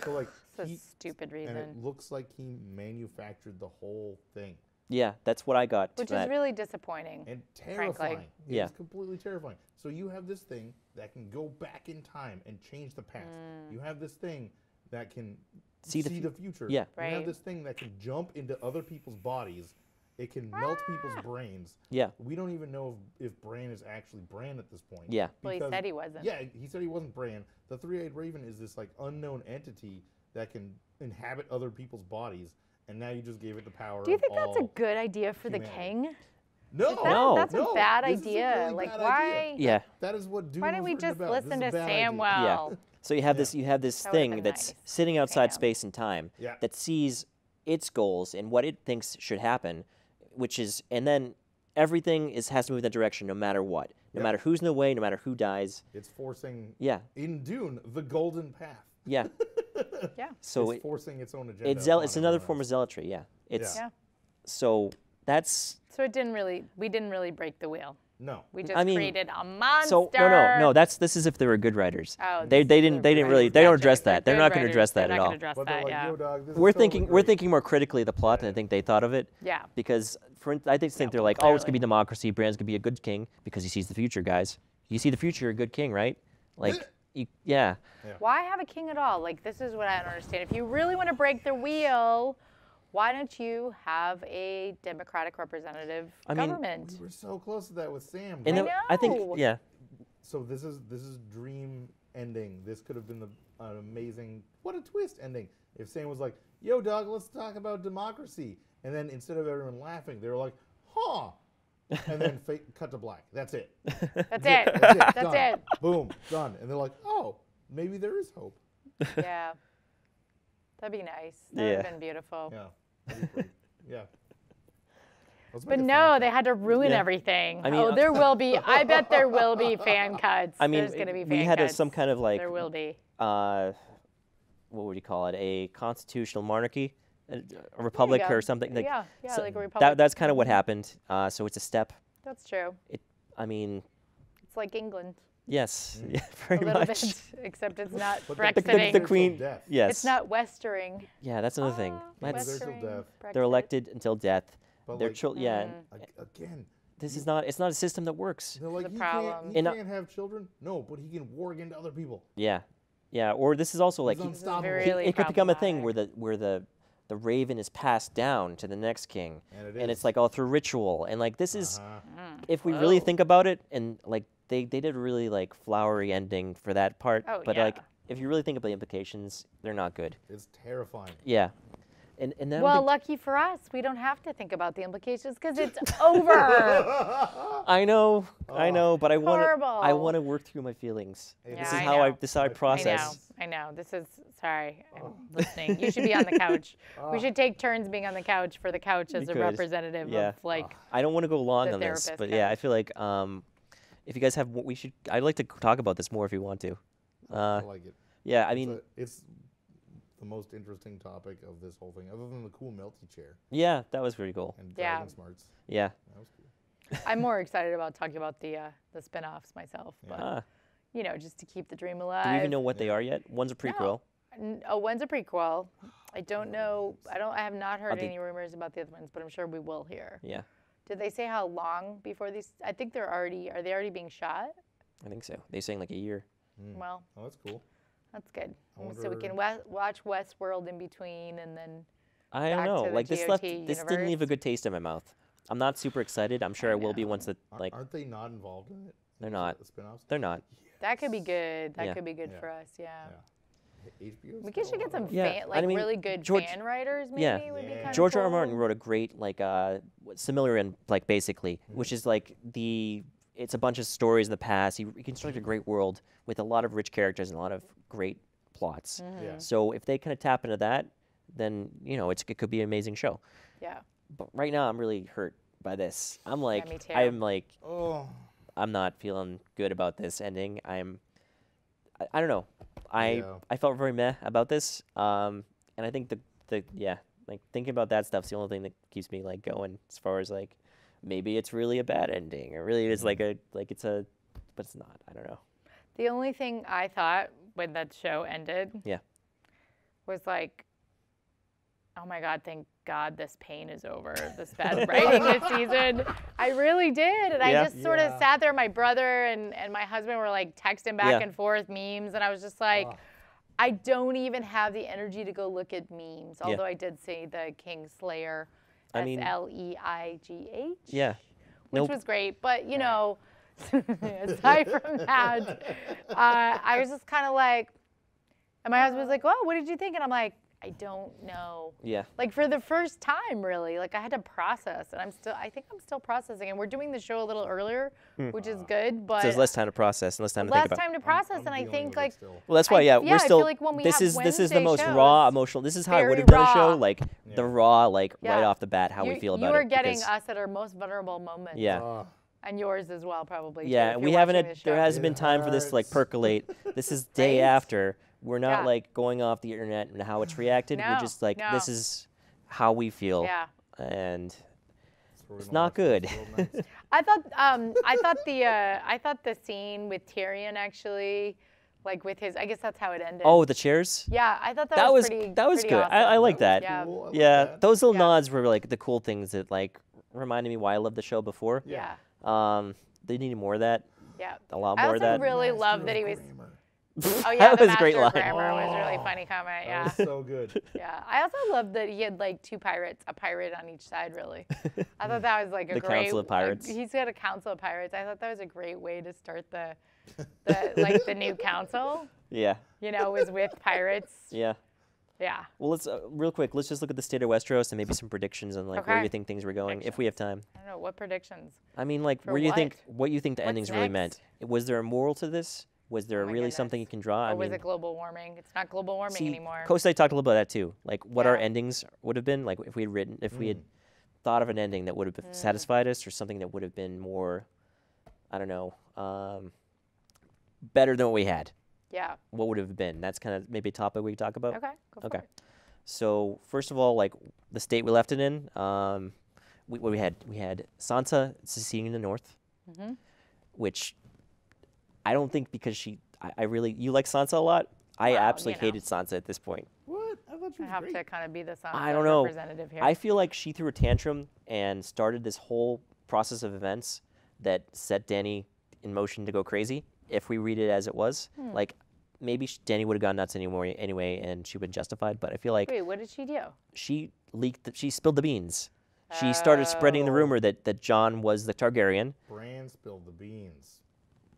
So like, It's a stupid and it reason. looks like he manufactured the whole thing, Yeah, that's what I got. Which from is that. really disappointing. and Frankly. terrifying. Yeah. It's completely terrifying. So you have this thing that can go back in time and change the past. Mm. You have this thing that can See see the the future. Yeah. You have Right. this thing that can jump into other people's bodies. It can melt people's brains. Yeah. We don't even know if Bran is actually Bran at this point. Yeah. Well, he because- said he wasn't. Yeah, he said he wasn't Bran. The Three-Eyed Raven is this like unknown entity that can inhabit other people's bodies, and now you just gave it the power. Do you of think that's a all good idea for the humanity. king? No, Is that- No. That's a no, bad this is a idea. really Like, bad why? idea. Yeah. That is what Dune Why didn't was we written just about. This listen is a to bad idea. Samwell? So you have Yeah. this That would've thing been that's nice. sitting outside Sam. space and time Yeah. that sees its goals and what it thinks should happen, which is and then everything has to move in that direction no matter what. No Yep. matter who's in the way, no matter who dies. It's forcing Yeah. in Dune the golden path. Yeah. Yeah. So It's forcing its own agenda. it's upon another everyone form of else. zealotry, yeah. It's Yeah. so that's So we didn't really break the wheel. No. We just I mean, created a monster. So no. This is if they were good writers. Oh, they this is didn't the really writers' they don't magic. address that. They're good not going to writers. address that They're at not all. gonna address But they're that, like, yeah. yo, dog, this We're is totally thinking great. more critically of the plot than I think they thought of it. Yeah. Because I think they're like, oh, it's gonna clearly. be democracy. Bran's gonna be a good king because he sees the future, guys. You see the future, you're a good king, right? Like, yeah. Why have a king at all? Like, this is what I don't understand. If you really want to break the wheel, why don't you have a democratic representative I mean, government? We were so close to that with Sam. And I think, know. yeah. So this is dream ending. This could have been an amazing, what a twist ending. If Sam was like, yo, dog, let's talk about democracy. And then instead of everyone laughing, they were like, huh. And then cut to black. That's it. That's it. That's it. That's Done. it. Boom. Done. And they're like, oh, maybe there is hope. Yeah. That'd be nice. That would Yeah. have been beautiful. Yeah. That'd be great. Yeah. Let's But make a no, fan they cut. had to ruin Yeah. everything. I mean, oh, there will be. I bet there will be fan cuts. I mean, There's going to be fan we had cuts. some kind of like, There will be. what would you call it? A constitutional monarchy, a republic go. or something. Like, Yeah, so like a republic. that's kind of what happened. So it's a step. That's true. I mean, It's like England. yes, yeah, A very little much. bit, except it's not But Brexiting. the Queen, Death. yes. It's not westering. Yeah, that's another thing. That's, Universal Westering death. they're Brexit. elected until death. But Their like, children, yeah. again, This is not. It's not a system that works. they're like, The he problem. can't And, have children. No, but he can war against other people. Yeah, yeah. Or this is also like He's he- unstoppable. Really it could become a thing problematic. where the raven is passed down to the next king, And it's is. like all through ritual. And like this is, Uh-huh. if we really Whoa. think about it, and like they did a really like flowery ending for that part. Oh, but yeah. like if you really think about the implications, they're not good. It's terrifying. Yeah, and that Well, would lucky for us, we don't have to think about the implications because it's over. I know, but I want Horrible. to work through my feelings. Hey, This Yeah, is I how know. this is how I process. I know. This is sorry. I'm listening. You should be on the couch. We should take turns being on the couch for the couch as We a could. representative Yeah. of like. I don't want to go long The on this, therapist but yeah, I couch. feel like if you guys have, we should. I'd like to talk about this more if you want to. I like it. Yeah, I mean, It's the most interesting topic of this whole thing, other than the cool melty chair yeah, that was pretty cool. and Yeah. Dragon Smarts. Yeah. That was cool. I'm more excited about talking about the spin-offs myself, but Ah, you know, just to keep the dream do alive. we even know what they are yet? One's a prequel. Oh, one's a prequel. I don't know. I have not heard they- any rumors about the other ones, but I'm sure we will hear. Yeah, Did they say how long before these? I think are they already being shot? I think so. They saying like a year. Well, Oh, that's cool. that's good. I So we can watch Westworld in between, and then I don't Back know. to the Like this left. GOT This didn't leave a universe. good taste in my mouth. I'm not super excited. I'm sure I will be once that like Aren't they not involved in it? They're not. The spin-offs? they're not. that could be good. That Yeah. could be good Yeah. for us. Yeah. HBO. We should get some Yeah, I mean, really good George- fan writers. Maybe yeah. would be Yeah. kind George of R. R. Martin cool. wrote a great like similar and like basically, which is like it's a bunch of stories in the past. He constructed a great world with a lot of rich characters and a lot of great plots. Mm-hmm. Yeah. So if they kind of tap into that, then you know it could be an amazing show. Yeah. But right now I'm really hurt by this. I'm like me too. I'm like Oh. I'm not feeling good about this ending. I don't know. I felt very meh about this. And I think the like thinking about that stuff's the only thing that keeps me like going as far as like maybe it's really a bad ending or really it's like but it's not. I don't know. The only thing I thought when that show ended Yeah. was like, oh my God, thank God this pain is over. This bad writing this season. I really did. And Yeah. I just sort of Yeah. sat there. My brother and my husband were like texting back Yeah. and forth memes. And I was just like, I don't even have the energy to go look at memes. Although I did see the King Slayer, I mean- Sleigh, Yeah. which Nope. was great. But, you know, aside from that, I was just kind of like, and my husband was like, "Well, what did you think?" And I'm like, I don't know. Yeah. Like for the first time, really, like I had to process, and I think I'm still processing. And we're doing the show a little earlier, which is good, but So there's less time to process and less time to think less about. time to process. I'm and I dealing think with it like still. Well, that's why, I we're feel still. like when we this have is the Wednesday most shows, raw emotional. This is how I would very have done a show, raw. like the Yeah. raw, like right Yeah. off the bat, how we feel about you it. are getting because- us at our most vulnerable moments. Yeah. And yours as well, probably. too, Yeah, if we you're haven't. watching Had, this there show. hasn't been It time for this to like hurts. percolate. This is day Right? after. We're not Yeah. like going off the internet and how it's reacted. We're No, just like no. this is how we feel. Yeah. And So we're it's gonna not watch good. Westworld next. I thought the scene with Tyrion actually, like with his, I guess that's how it ended. Oh, the chairs. Yeah, I thought that was pretty. That was pretty good. Awesome. I like that. Yeah. Cool. I like Yeah, that. those little Yeah. nods were like the cool things that like reminded me why I loved the show before. Yeah. They needed more of that. Yeah. A lot I more of also that. really Master loved that he of was. Grammar. Oh yeah, That the was a great Master of line. Grammar was a really Oh, funny comment. That Yeah. was so good. Yeah. I also loved that he had like two pirates, a pirate on each side. Really. I thought that was like a The great. Council of Pirates. He's got a council of pirates. I thought that was a great way to start the new council. Yeah, You know, was with pirates. yeah. Yeah. Well, let's real quick. Let's just look at the state of Westeros and maybe some predictions on like where Okay. you think things were going, if we have time. I don't know what predictions. I mean, like For where you think what? what you think the What's endings really meant. next? Was there a moral to this? Was there Oh my really something goodness. you can draw? Or I was mean, it global warming? It's not global warming see, anymore. Kosei talked a little about that too. Like what our Yeah. endings would have been. Like if we had written, if we had thought of an ending that would have satisfied us, or something that would have been more, I don't know, better than what we had. Yeah. What would have been? That's kind of maybe a topic we could talk about. Okay. Go for Okay. it. So first of all, like the state we left it in, we had Sansa seceding the north, Mm-hmm. which I don't think because I really you like Sansa a lot. I Well, absolutely you know. hated Sansa at this point. What? I thought she I was have great. to kind of be the I don't know. representative here. I feel like she threw a tantrum and started this whole process of events that set Dany in motion to go crazy. If we read it as it was, like maybe Dany would have gone nuts anyway, and she would have been justified. But I feel like Wait, what did she do? she she spilled the beans. She started spreading the rumor that Jon was the Targaryen. Bran spilled the beans.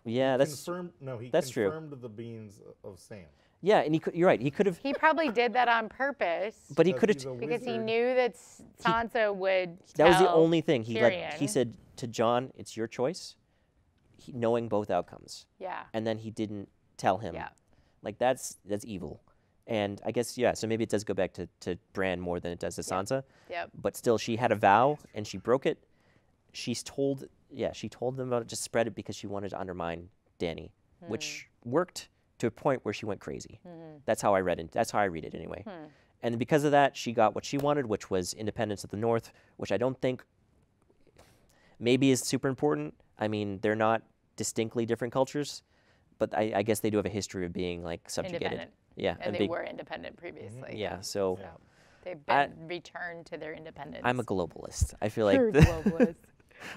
Yeah, that's Confirmed. No, he that's true. confirmed the beans of Sam. yeah, and you're right. He could have, He probably did that on purpose. but he Because could he's have. a because he wizard. knew that Sansa would. That was the tell only thing he Tyrion. said to Jon, "It's your choice," knowing both outcomes, Yeah. and then he didn't tell him. Yeah. Like that's evil, and I guess yeah. So maybe it does go back to Bran more than it does to Sansa. Yep. But still, she had a vow and she broke it. She told them about it, just spread it because she wanted to undermine Dany, which worked to a point where she went crazy. That's how I read it. That's how I read it anyway. And because of that, she got what she wanted, which was independence of the North, which I don't think maybe is super important. I mean, they're not distinctly different cultures, but I guess they do have a history of being like subjugated. Independent. Yeah, And they big, were independent previously. yeah. So So they've I- been returned to their independence. I'm a globalist. I feel like You're a globalist.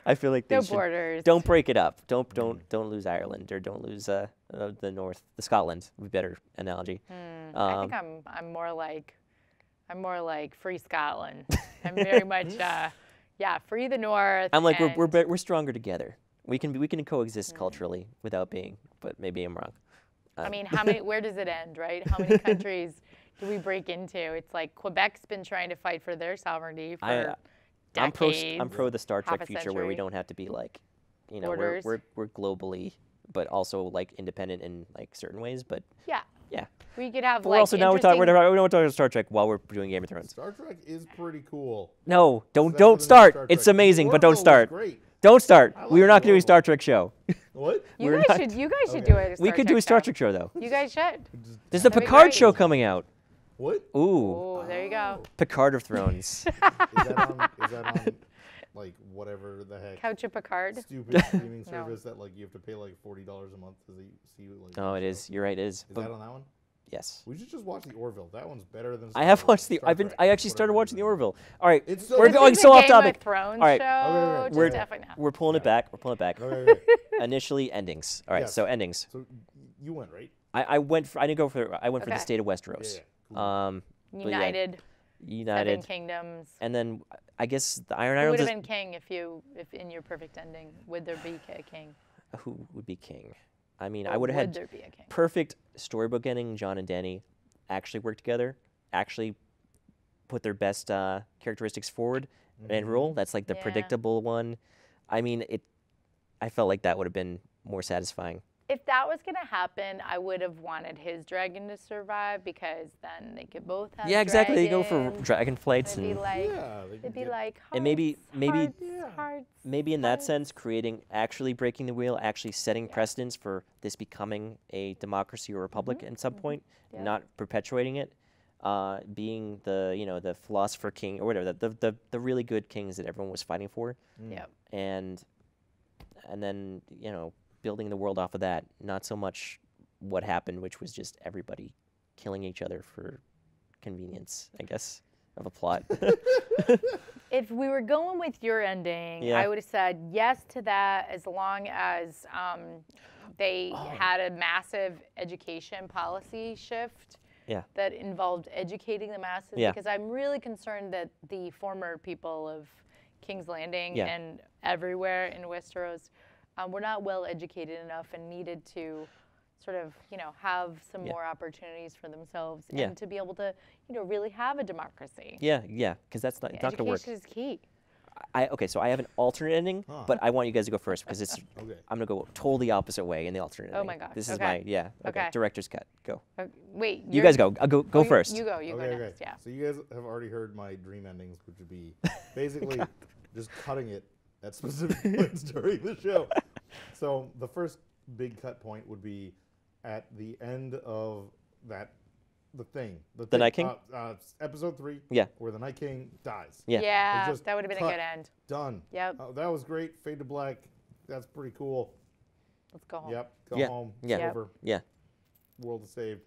I feel like they No should, borders. don't break it up. Don't lose Ireland or don't lose the North, the Scotland. Would be a better analogy. I think I'm more like free Scotland. I'm very much free the North. I'm like and we're stronger together. We can coexist culturally without being. But maybe I'm wrong. I mean, how many? Where does it end, right? How many countries do we break into? It's like Quebec's been trying to fight for their sovereignty for I'm decades. pro the Star half Trek a future where we century. don't have to be like, you know, Borders. we're globally, but also like independent in like certain ways. But Yeah, yeah, we could have but like we're also now we're talking interesting- we don't talk about Star Trek while we're doing Game of Thrones. Star Trek is pretty cool. No, don't Except for the new start. Star It's Trek. amazing, but Orville don't was start. Great. Don't start. I We are like not doing a Orville. Star Trek show. What? You We're guys not- should Okay. do it. We could do a Star Trek show though. You guys should. There's a That'd be Picard great. show coming out. What? Ooh, Oh, there you go. Picard of Thrones. Is that on like whatever the heck Couch of Picard. stupid streaming No. service that like you have to pay like $40 a month to see like? Oh, it the is. show? You're right. It is. Is But that on that one? yes. We should just watch the Orville. That one's better than. I have Star- watched the. Star I've been. Trek, I actually started whatever it watching the is. Orville. All right, It's so- we're This going This is so a off Game topic. Of Thrones All right. show. Okay. Just We're- definitely not. We're pulling it back. We're pulling it back. Okay, okay. Initially, endings. All right. Yes. So endings. So you went right. I went. I didn't go for. I went for the Okay. state of Westeros. Yeah. Cool. But yeah, United, United, Seven Kingdoms. and then I guess the Iron Who would Islands. have Is, been king if in your perfect ending would there be a king? who would be king? I mean, I Or would have had there be a king? perfect storybook ending. John and Dany actually work together. Actually put their best characteristics forward and rule. That's like the Yeah. predictable one. I mean, it. I felt like that would have been more satisfying. If that was gonna happen, I would have wanted his dragon to survive because then they could both have. Yeah, exactly. They go for dragons. dragon flights It'd be and like, yeah. They it'd can be get- like, And maybe- hearts, Yeah. hearts. maybe in that hearts. sense, creating actually breaking the wheel, actually setting precedents for this becoming a democracy or republic at some point, Yeah. not perpetuating it. Being the philosopher king or whatever the really good kings that everyone was fighting for, Yep. and and then building the world off of that. Not so much what happened, which was just everybody killing each other for convenience, I guess, of a plot. If we were going with your ending, Yeah. I would have said yes to that as long as they had a massive education policy shift Yeah. that involved educating the masses. Yeah. Because I'm really concerned that the former people of King's Landing Yeah. and everywhere in Westeros were not well educated enough and needed to sort of, have some Yeah. more opportunities for themselves Yeah. and to be able to, really have a democracy. Yeah, because that's not, it's not going to work. Education is key. Okay, so I have an alternate ending, Huh. but I want you guys to go first because it's. Okay. I'm gonna go totally opposite way in the alternate. Oh ending. my gosh, This is okay. my Okay. Okay. Director's cut. Go. Wait, You guys go. I'll go oh, first. You go. You Okay, go okay. next. Yeah. So you guys have already heard my dream endings, which would be basically just cutting it at specific points during the show. So the first big cut point would be at the end of the thing. The Night King? Episode 3. Yeah. Where the Night King dies. Yeah. Yeah, It's just that would have been a cut. good end. Done. Yep. That was great. Fade to black. That's pretty cool. Let's go home. Yep. Go Yeah. home. Yeah. It's Yep. over. Yeah. World is saved.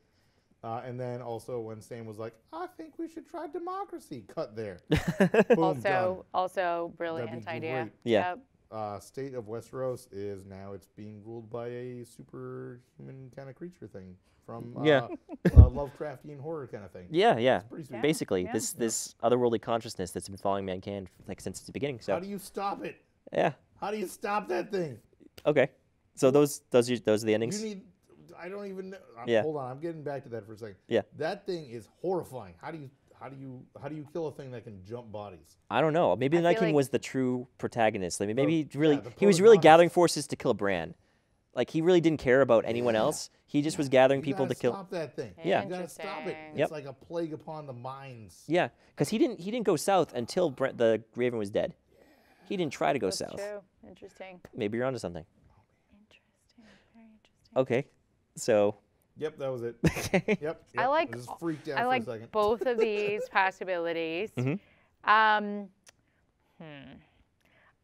And then also when Sam was like, I think we should try democracy. Cut there. Boom, done. Also, really That'd be anti-idea. great. Yeah. Yep. State of Westeros is now it's being ruled by a superhuman kind of creature thing from Yeah. Lovecraftian horror kind of thing. Yeah. Pretty sweet. Basically, Yeah. this otherworldly consciousness that's been following mankind like since the beginning. So How do you stop it? yeah. How do you stop that thing? Okay. So those are the You endings. need. I don't even know. Yeah. Hold on, I'm getting back to that for a second. Yeah. That thing is horrifying. How do you kill a thing that can jump bodies? I don't know. Maybe the I Night feel King like- was the true protagonist. Like maybe yeah, the he was really protagonist. gathering forces to kill Bran. Like he really didn't care about anyone Yeah. else. He just was gathering You people to gotta kill. Stop that thing. Yeah. You gotta stop it. Interesting. It's Yep. like a plague upon the minds. Yeah, because he didn't go south until the Raven was dead. He didn't try to go That's south. true. Interesting. Maybe you're onto something. Interesting. Very interesting. Okay, so Yep, that was it. okay. Yep. I like just freaked out I for like a second. both of these possibilities. Mhm.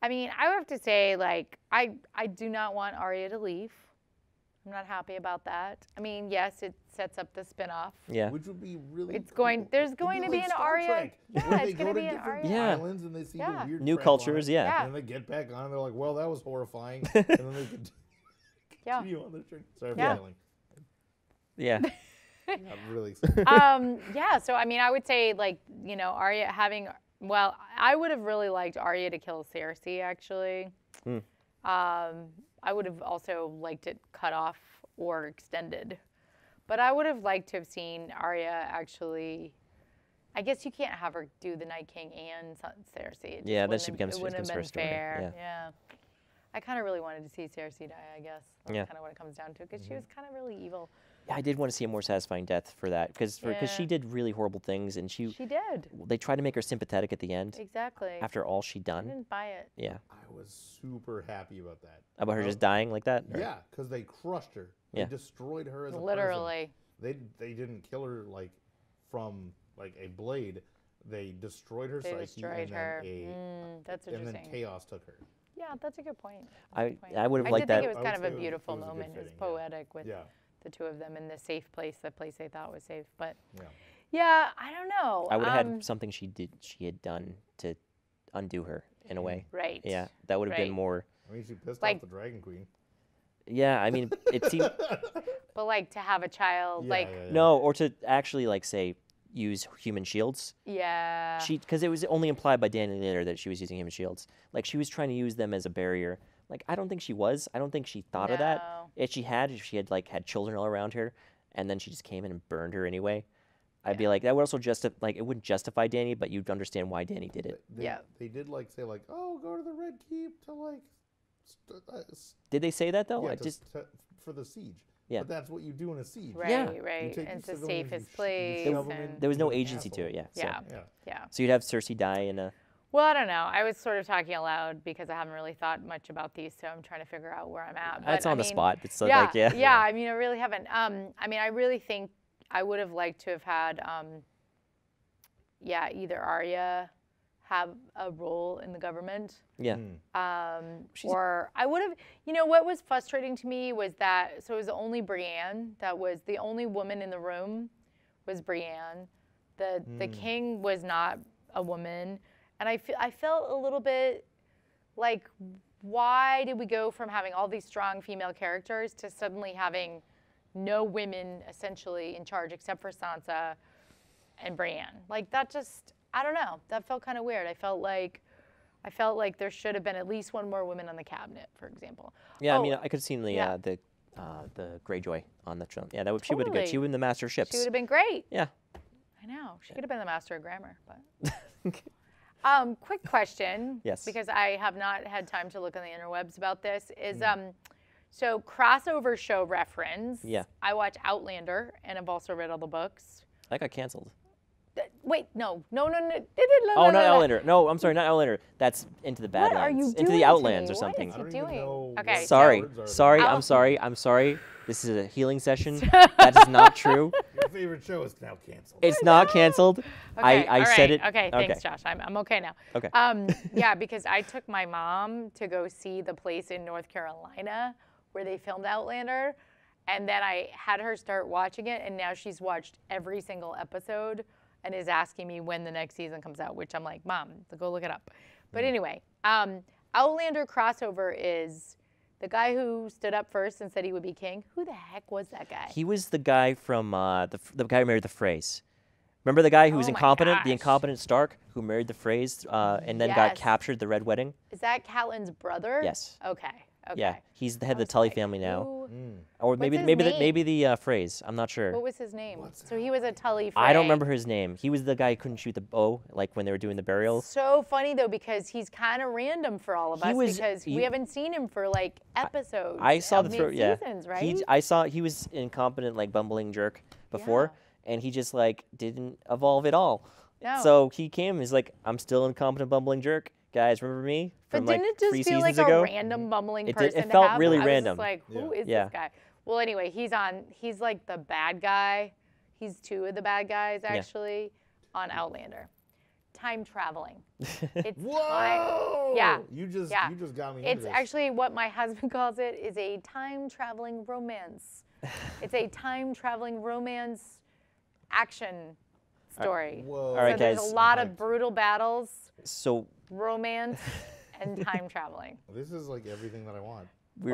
I mean, I would have to say, like, I do not want Arya to leave. I'm not happy about that. I mean, yes, it sets up the spinoff. Yeah, Which would be really It's going- cool. there's It'd going to be like an Star Arya- Trek, yeah, where it's they gonna go to be an different Arya- Yeah. islands and they see Yeah. the weird New crap on cultures, it, yeah. Yeah. And then they get back on and they're like, well, that was horrifying. And then they can Yeah. continue on their journey. Sorry for Yeah. yelling. yeah, I'm really excited. Yeah, so I mean, I would say, like, Arya having, well, I would have really liked Arya to kill Cersei, actually. Hmm. I would have also liked it cut off or extended. But I would have liked to have seen Arya actually, I guess you can't have her do the Night King and Cersei. It just Yeah, then wouldn't she have- becomes- it wouldn't becomes have been first story, fair. yeah. I kind of really wanted to see Cersei die, I guess. That's Yeah. kind of what it comes down to, because Mm-hmm. she was kind of really evil. I did want to see a more satisfying death for that because Yeah. she did really horrible things and She did. they tried to make her sympathetic at the end Exactly. after all she'd I done. didn't buy it. Yeah, I was super happy about that. about her just dying like that. or- Yeah, because they crushed her. They Yeah. destroyed her as a person. Literally. They didn't kill her like from like a blade. They destroyed her They psyche destroyed and her. then That's and then interesting. chaos took her. Yeah, that's a good point. I would have I liked did that. think it was I kind would of a say beautiful it was a good moment. It was fitting, yeah. poetic with Yeah, the two of them in the safe place, the place they thought was safe. But yeah. yeah, I don't know. I would have had something she had done to undo her in a way. Right. Yeah, that would have been Right. more. I mean, she pissed Like- off the Dragon Queen. Yeah, I mean, it seemed But like to have a child, Yeah, like yeah, yeah. no, or to actually like say use human shields. yeah. Because it was only implied by Dany later that she was using human shields. Like she was trying to use them as a barrier. Like I don't think she was. I don't think she thought of that. No. If she had like had children all around her, and then she just came in and burned her anyway, I'd be like that would also it wouldn't justify Dany, but you'd understand why Dany did it. Yeah. They did like say like, oh, go to the Red Keep to like, Did they say that though? yeah, I just for the siege. Yeah. But that's what you do in a siege. Right, Yeah. right. take And it's your the civilians, you safest you place. shove 'em and- in there was no the agency to castle. it. Yeah. So, Yeah. Yeah. Yeah. so you'd have Cersei die in a. Well, I don't know. I was sort of talking aloud because I haven't really thought much about these, so I'm trying to figure out where I'm at. But, That's on I the mean, spot. It's so, Yeah, like yeah. yeah. I mean, I really haven't. I mean, I really think I would have liked to have had, either Arya have a role in the government. Yeah. Or I would have, what was frustrating to me was that, so it was only Brienne that was the only woman in the room was Brienne. The king was not a woman. And I felt a little bit like, why did we go from having all these strong female characters to suddenly having no women essentially in charge except for Sansa and Brienne? Like that just, I don't know. That felt kind of weird. I felt like there should have been at least one more woman on the cabinet, for example. Yeah, Oh, I mean, I could have seen the Greyjoy on the throne. Yeah, she would have been good. She would have been the master of ships. She would have been great. Yeah. I know. She could have been the master of grammar, but. Quick question. Yes. Because I have not had time to look on the interwebs about this. Is so crossover show reference. Yeah. I watch Outlander and I've also read all the books. That got canceled. Wait, no. Oh, not Outlander. No, I'm sorry, not Outlander. That's Into the Badlands. What are you doing Into the to Outlands me? or something. What is he I don't even doing? know Okay. what Sorry, words are sorry, there. I'm sorry. This is a healing session. That is not true. Your favorite show is now canceled. It's not canceled. Okay, I all said right. it. Okay, thanks, Josh. I'm okay now. Okay. Yeah, because I took my mom to go see the place in North Carolina where they filmed Outlander, and then I had her start watching it, and now she's watched every single episode and is asking me when the next season comes out, which I'm like, Mom, go look it up. But anyway, Outlander crossover is the guy who stood up first and said he would be king. Who the heck was that guy? He was the guy from the guy who married the Freys. Remember the guy who was Oh my incompetent, the gosh. incompetent Stark who married the Freys and then got Yes. captured at the Red Wedding? Is that Catelyn's brother? Yes. Okay. Okay. Yeah, he's the head of I the was Tully like, family now, who- or maybe his maybe name? maybe the Freys. I'm not sure. What was his name? So he was a Tully. I don't Frey. remember his name. He was the guy who couldn't shoot the bow, like when they were doing the burial. So funny though, because he's kind of random for all of He us was- because we haven't seen him for like episodes. I saw of the throw. Yeah, seasons, right? I saw he was incompetent, like bumbling jerk before, and he just like didn't evolve at all. No. So he came. He's like, I'm still incompetent, bumbling jerk. Guys, remember me from but didn't like it just 3 feel seasons like ago? a random bumbling It did- person? it felt to have? really I was random. just like, who is Yeah. this guy? Well, anyway, he's like the bad guy. He's two of the bad guys actually on Outlander. Time traveling. It's Whoa! Yeah. You just got me. It's into this. actually what my husband calls it is a time traveling romance. It's a time traveling romance action story. Whoa. All right, So there's guys. a lot of brutal battles, So romance, and time traveling. This is like everything that I want. We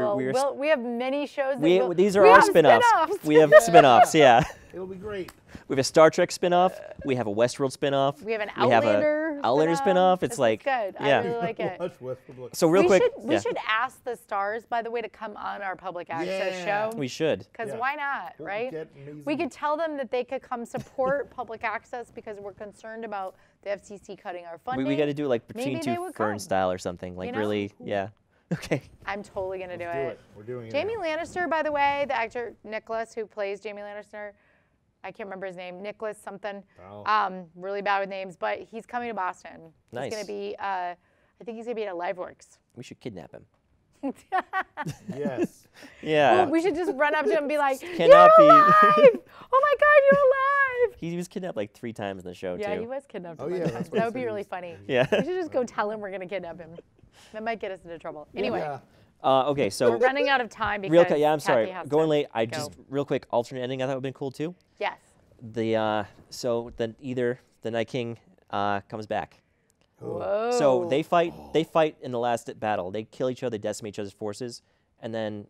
have many shows. That these are we our have spin-offs. spin-offs. We have spin-offs. Yeah. It'll be great. We have a Star Trek spin-off. We have a Westworld spin-off. We have an We have a Outlander. Outlander spin-off. It's This is like, good. yeah. I really like it. Watch Westworld. So real we quick, should, we should ask the stars, by the way, to come on our public access Yeah. show. we should. Because Yeah. why not, We'll right? get amazing- We could tell them that they could come support public access because we're concerned about the FCC cutting our funding. We got to do it like Maybe between they two would Fern come. style or something. Like You know? really, yeah. Okay. I'm totally going to do Let's it. do it. We're doing it. Jamie now. Lannister, by the way, the actor Nicholas who plays Jamie Lannister, I can't remember his name, Nicholas something. Oh. Really bad with names, but he's coming to Boston. Nice. He's going to be, I think he's going to be at LiveWorks. We should kidnap him. Yes. Yeah. We should just run up to him and be like, Cannot "You're be- alive! Oh my God, you're alive!" He was kidnapped like 3 times in the show Yeah, too. he was kidnapped. Oh, a bunch yeah, of that's times. what he That would be said. really funny. Yeah. We should just go tell him we're going to kidnap him. That might get us into trouble. Anyway, Yeah. Okay, so we're running out of time because real quick. Yeah, I'm Kathy sorry. has Going to late. I go. just real quick alternate ending. I thought would have been cool too. Yes. So then either the Night King comes back. Whoa. So they fight in the last battle. They kill each other, decimate each other's forces, and then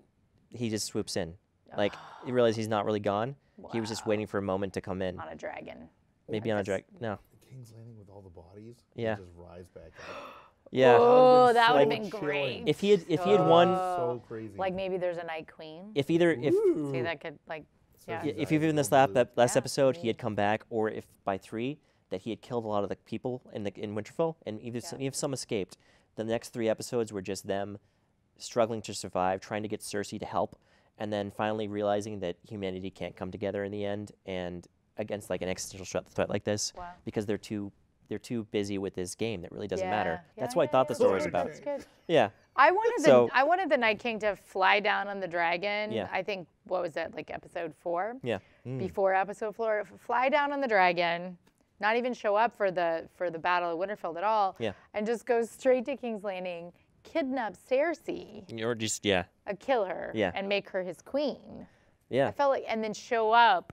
he just swoops in. Like you realize he's not really gone. He was just waiting for a moment to come in. on a dragon. Maybe on a drag. No. The King's Landing with all the bodies. Yeah. Just rise back up. Yeah. Oh, that would have so been chilling. great. If he had won, So crazy. Like maybe there's a Night Queen. if See, that could yeah. Cersei's if even eyes this go blue. last Yeah, episode he maybe. had come back, or if by 3 that he had killed a lot of the people in Winterfell, and even if some escaped, the next 3 episodes were just them struggling to survive, trying to get Cersei to help, and then finally realizing that humanity can't come together in the end, and against like an existential threat like this, Wow. because they're too busy with this game that really doesn't Yeah. matter. Yeah, That's what I thought the yeah, story that's was good, about. That's good. Yeah. I wanted So- I wanted the Night King to fly down on the dragon. Yeah. I think what was it, like episode 4? Yeah. Before episode 4, fly down on the dragon, not even show up for the Battle of Winterfell at all, Yeah. and just go straight to King's Landing, kidnap Cersei, Or just yeah. kill her, Yeah. and make her his queen. I Yeah. felt like, and then show up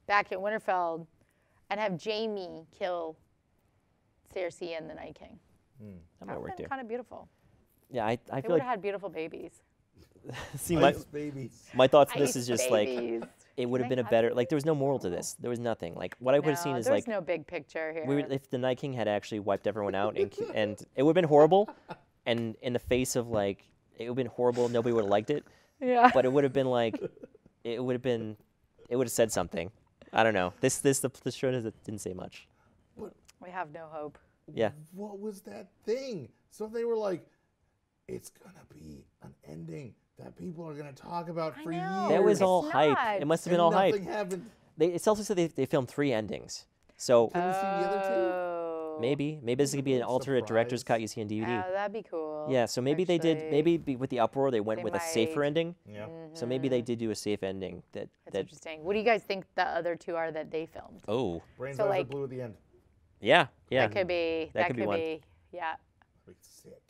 back at Winterfell and have Jaime kill Cersei and the Night King. That might That would work have too. been kind of beautiful. Yeah, I They feel would like have had beautiful babies. see Ice babies. my thoughts on this Ice is just like babies. it would have Can been I a have better some? like there was no moral to this. There was nothing. Like what I would have seen No, is there's like no big picture here. if the Night King had actually wiped everyone out and it would have been horrible and in the face of like it would have been horrible, nobody would have liked it, Yeah. but it would have been like it would have said something. I don't know. The show didn't say much. We have no hope. Yeah. What was that thing? So they were like, it's gonna be an ending that people are gonna talk about I for know. years. That was It's all hype. not. It must have and been all nothing hype. happened. It's also said they filmed 3 endings. So Can we see the other Oh. maybe this could be an alternate director's cut Surprise. you see on Oh, DVD. that'd be cool. Yeah, so maybe they did. actually. Maybe with the uproar, they went They with a safer might. ending. two? Yeah. So maybe they did do a safe ending. That's That interesting. What do you guys think the other 2 are that they filmed? oh Brains So, eyes are like- blue at the end. yeah That could be. That could be one. Yeah. Like sick.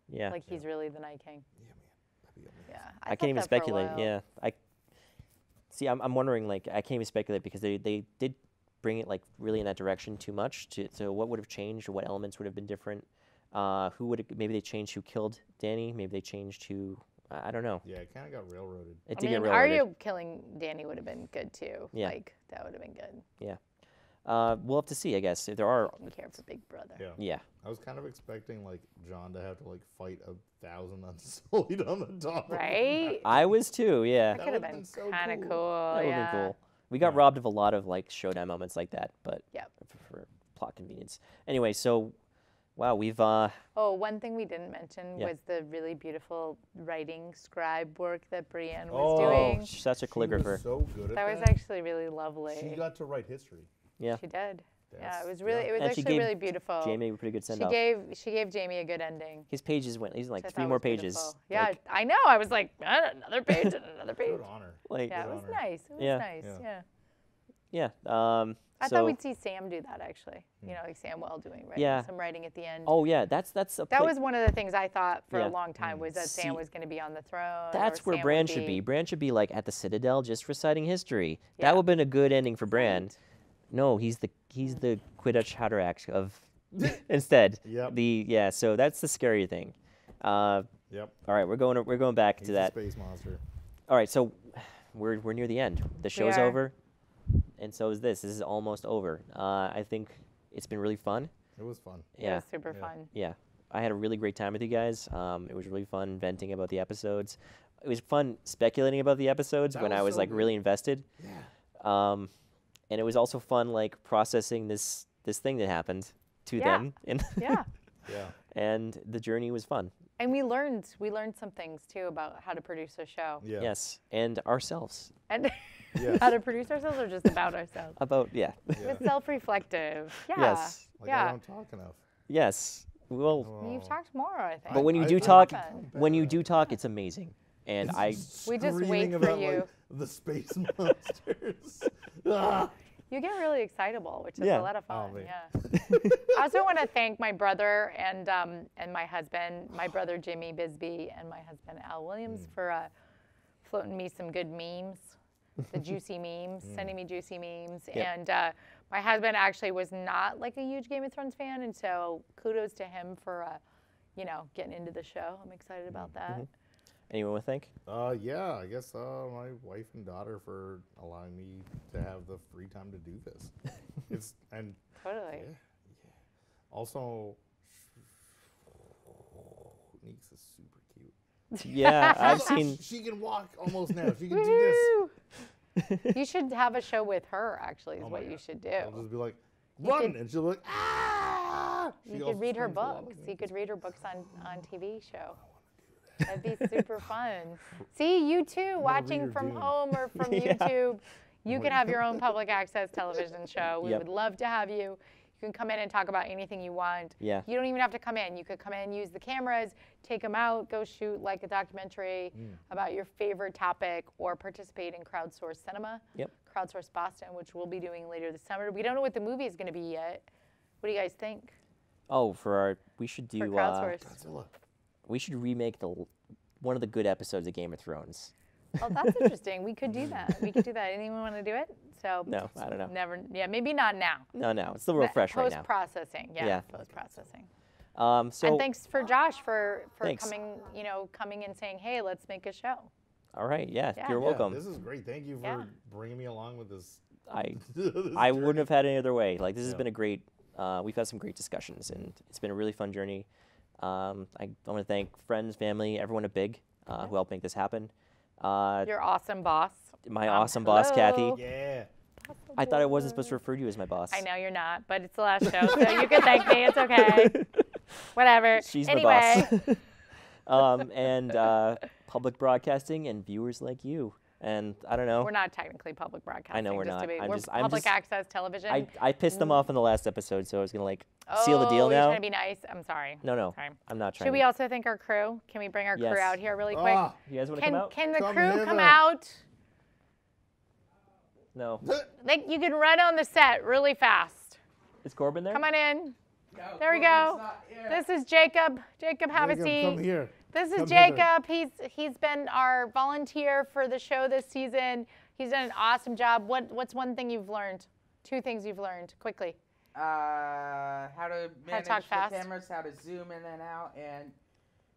yeah. Like he's really the Night King. Yeah, man. That'd be amazing. Yeah. I thought can't even that for a speculate. while. Yeah, I see. I'm wondering. Like I can't even speculate because they did bring it like really in that direction too much. So what would have changed or what elements would have been different? Who would maybe they changed who killed Danny? Maybe they changed who. I don't know. Yeah, it kind of got railroaded. It I did mean, get railroaded. Arya killing Danny would have been good too. Yeah. Like that would have been good. We'll have to see. I guess if there are. Didn't care for Big Brother. Yeah. Yeah. I was kind of expecting like John to have to like fight 1,000 unsullied on the top. Right? I was too. Yeah. That That could have would've been been so kind of cool. cool. That would yeah. have been cool. We got Yeah. robbed of a lot of like showdown moments like that, but Yep. for plot convenience. Anyway, so wow, we've Oh, one thing we didn't mention Yeah. was the really beautiful writing scribe work that Brienne was Oh, doing. such a She was calligrapher. so good at That that. was actually really lovely. She got to write history. Yeah. She did. Yeah, That's- it was really. yeah. It was And she actually gave really beautiful. Jamie a pretty good send she off. gave Jamie a good ending. His pages went. He's in like which I 3 thought more was pages. beautiful. Yeah, Like, I know. I was like, another page and another page. Good honor. like Yeah, it Good was honor. nice. It was Yeah. nice. Yeah. Yeah. yeah. I So thought we'd see Sam do that actually. You know, like Samwell doing writing, Yeah. some writing at the end. oh yeah, that's a That pla- was one of the things I thought for Yeah. a long time was that See, Sam was going to be on the throne. that's or where Sam Bran would should be. be. Bran should be like at the Citadel, just reciting history. Yeah. That would have been a good ending for Bran. Right. No, he's the Quidditch Haderach of instead. Yep. So that's the scary thing. All Yep. right, we're going back He's to a that. space monster. All right, so we're near the end. The show's are. over, and so is this. This is almost over. I think it's been really fun. It was fun. It Yeah, was super Yeah. fun. yeah. I had a really great time with you guys. It was really fun venting about the episodes. It was fun speculating about the episodes That when was I was so like good. really invested. Yeah. And it was also fun like processing this thing that happened to Yeah. them, and Yeah. Yeah. and the journey was fun. And we learned some things too about how to produce a show. Yeah. Yes, and ourselves. And Yes. how to produce ourselves or just about ourselves. About yeah. It was self-reflective. Yeah. Yes. Like I yeah. don't talk enough. Yes. Well, You've talked more, I think. but when you I- do I- talk, Fun. when you do talk, it's amazing. And I We just Screaming wait for about, you. Like, the space monsters. Ah. You get really excitable, which is Yeah. a lot of Oh, fun. man. Yeah. I also want to thank my brother and my husband, my brother Jimmy Bisbee, and my husband Al Williams for floating me some good memes, the juicy memes, sending me juicy memes. Yep. And my husband actually was not like a huge Game of Thrones fan, and so kudos to him for getting into the show. I'm excited about that. anyone would think. Yeah, I guess my wife and daughter for allowing me to have the free time to do this. It's and Totally. yeah. Also, Neeks is super cute. Yeah, I've Look, seen. She can walk almost now. She can do this. You should have a show with her. Actually, is Oh my what you God. should do. I'll just be like, You run, could- and she'll be like, ah. She You also could read her screams a lot books. like You me. could read her books on TV show. That'd be super fun. See, you too, watching reader from Dune. home or from Yeah. YouTube, you could have your own public access television show. We Yep. would love to have you. You can come in and talk about anything you want. Yeah. You don't even have to come in. You could come in, use the cameras, take them out, go shoot like a documentary about your favorite topic, or participate in Crowdsource Cinema. Yep. Crowdsource Boston, which we'll be doing later this summer. We don't know what the movie is going to be yet. What do you guys think Oh, we should do for Crowdsource? Godzilla. we should remake one of the good episodes of Game of Thrones. Oh, that's interesting. We could do that. We could do that. Anyone want to do it? So No, I don't know. Never. Yeah, maybe not now. No, it's a little fresh right now. Post-processing. Yeah, Yeah. post-processing. So And thanks for Josh for Thanks. coming and saying, hey, let's make a show. all right, yeah, Yeah. you're Yeah, welcome. this is great. Thank you for Yeah. bringing me along with this. I this I journey. wouldn't have had it any other way. Like this has Yeah. been a great. We've had some great discussions, and it's been a really fun journey. I want to thank friends, family, everyone at Big who helped make this happen. Your awesome boss. My awesome boss, Kathy. hello. Yeah. I thought I wasn't supposed to refer to you as my boss. I know you're not, but it's the last show, so you can thank me. It's okay. Whatever. She's anyway, my boss. And public broadcasting and viewers like you. And I don't know. we're not technically public broadcasting. we're just to not. be- we're I'm public just- access television. I pissed them off in the last episode, so I was gonna seal the deal Oh, you're now. trying to be nice. I'm sorry. No, Sorry. I'm not trying. Should we to. also thank our crew? Can we bring our Yes. crew out here really quick? Ah, You guys want to come out? Can the Come crew come hither. out? No. Like you can run on the set really fast. Is Corbin there? Come on in. There we go. This is Jacob. Jacob, have a Jacob, seat. come here. This is Come hither. Jacob. He's been our volunteer for the show this season. He's done an awesome job. What's one thing you've learned? Two things you've learned quickly. How to manage talk the fast. cameras, how to zoom in and out, and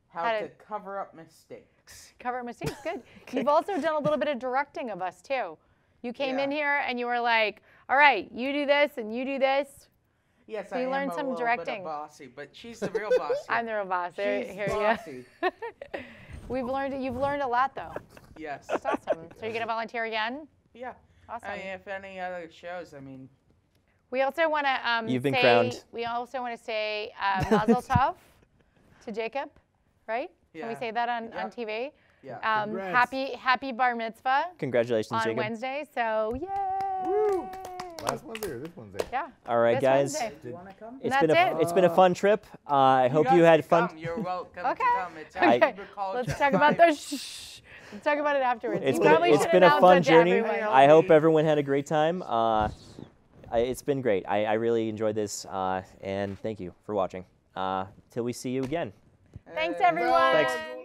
How how to- to cover up mistakes. Cover mistakes. Good. You've also done a little bit of directing of us too. You came in Yeah. here and you were like, "All right, you do this and you do this." Yes, So I you am learned a some little directing. bit of bossy, but she's the real bossy. I'm the real boss. There, She's here bossy. you go. You've learned a lot though. Yes. That's awesome. So you're gonna volunteer again? Yeah. Awesome. I mean, if any other shows, I mean, We also want to You've been say, crowned. We also want to say Mazel Tov to Jacob, right? Can we Yeah. say that on Yeah. TV? yeah. Congrats. happy bar mitzvah Congratulations, on Jacob. Wednesday. So yay! Last Wednesday or this Wednesday? Yeah. All right, This guys. Wednesday. Do you want to come? It's That's been a it. it's been a fun trip. I hope you guys had can fun. Come. You're welcome Okay. to come. It's I- Okay. Let's talk about the shh. Let's talk about it afterwards. It's You been probably it's should been a announce fun it to journey. everyone. I hope everyone had a great time. It's been great. I really enjoyed this, and thank you for watching. Till we see you again. Thanks everyone. Thanks.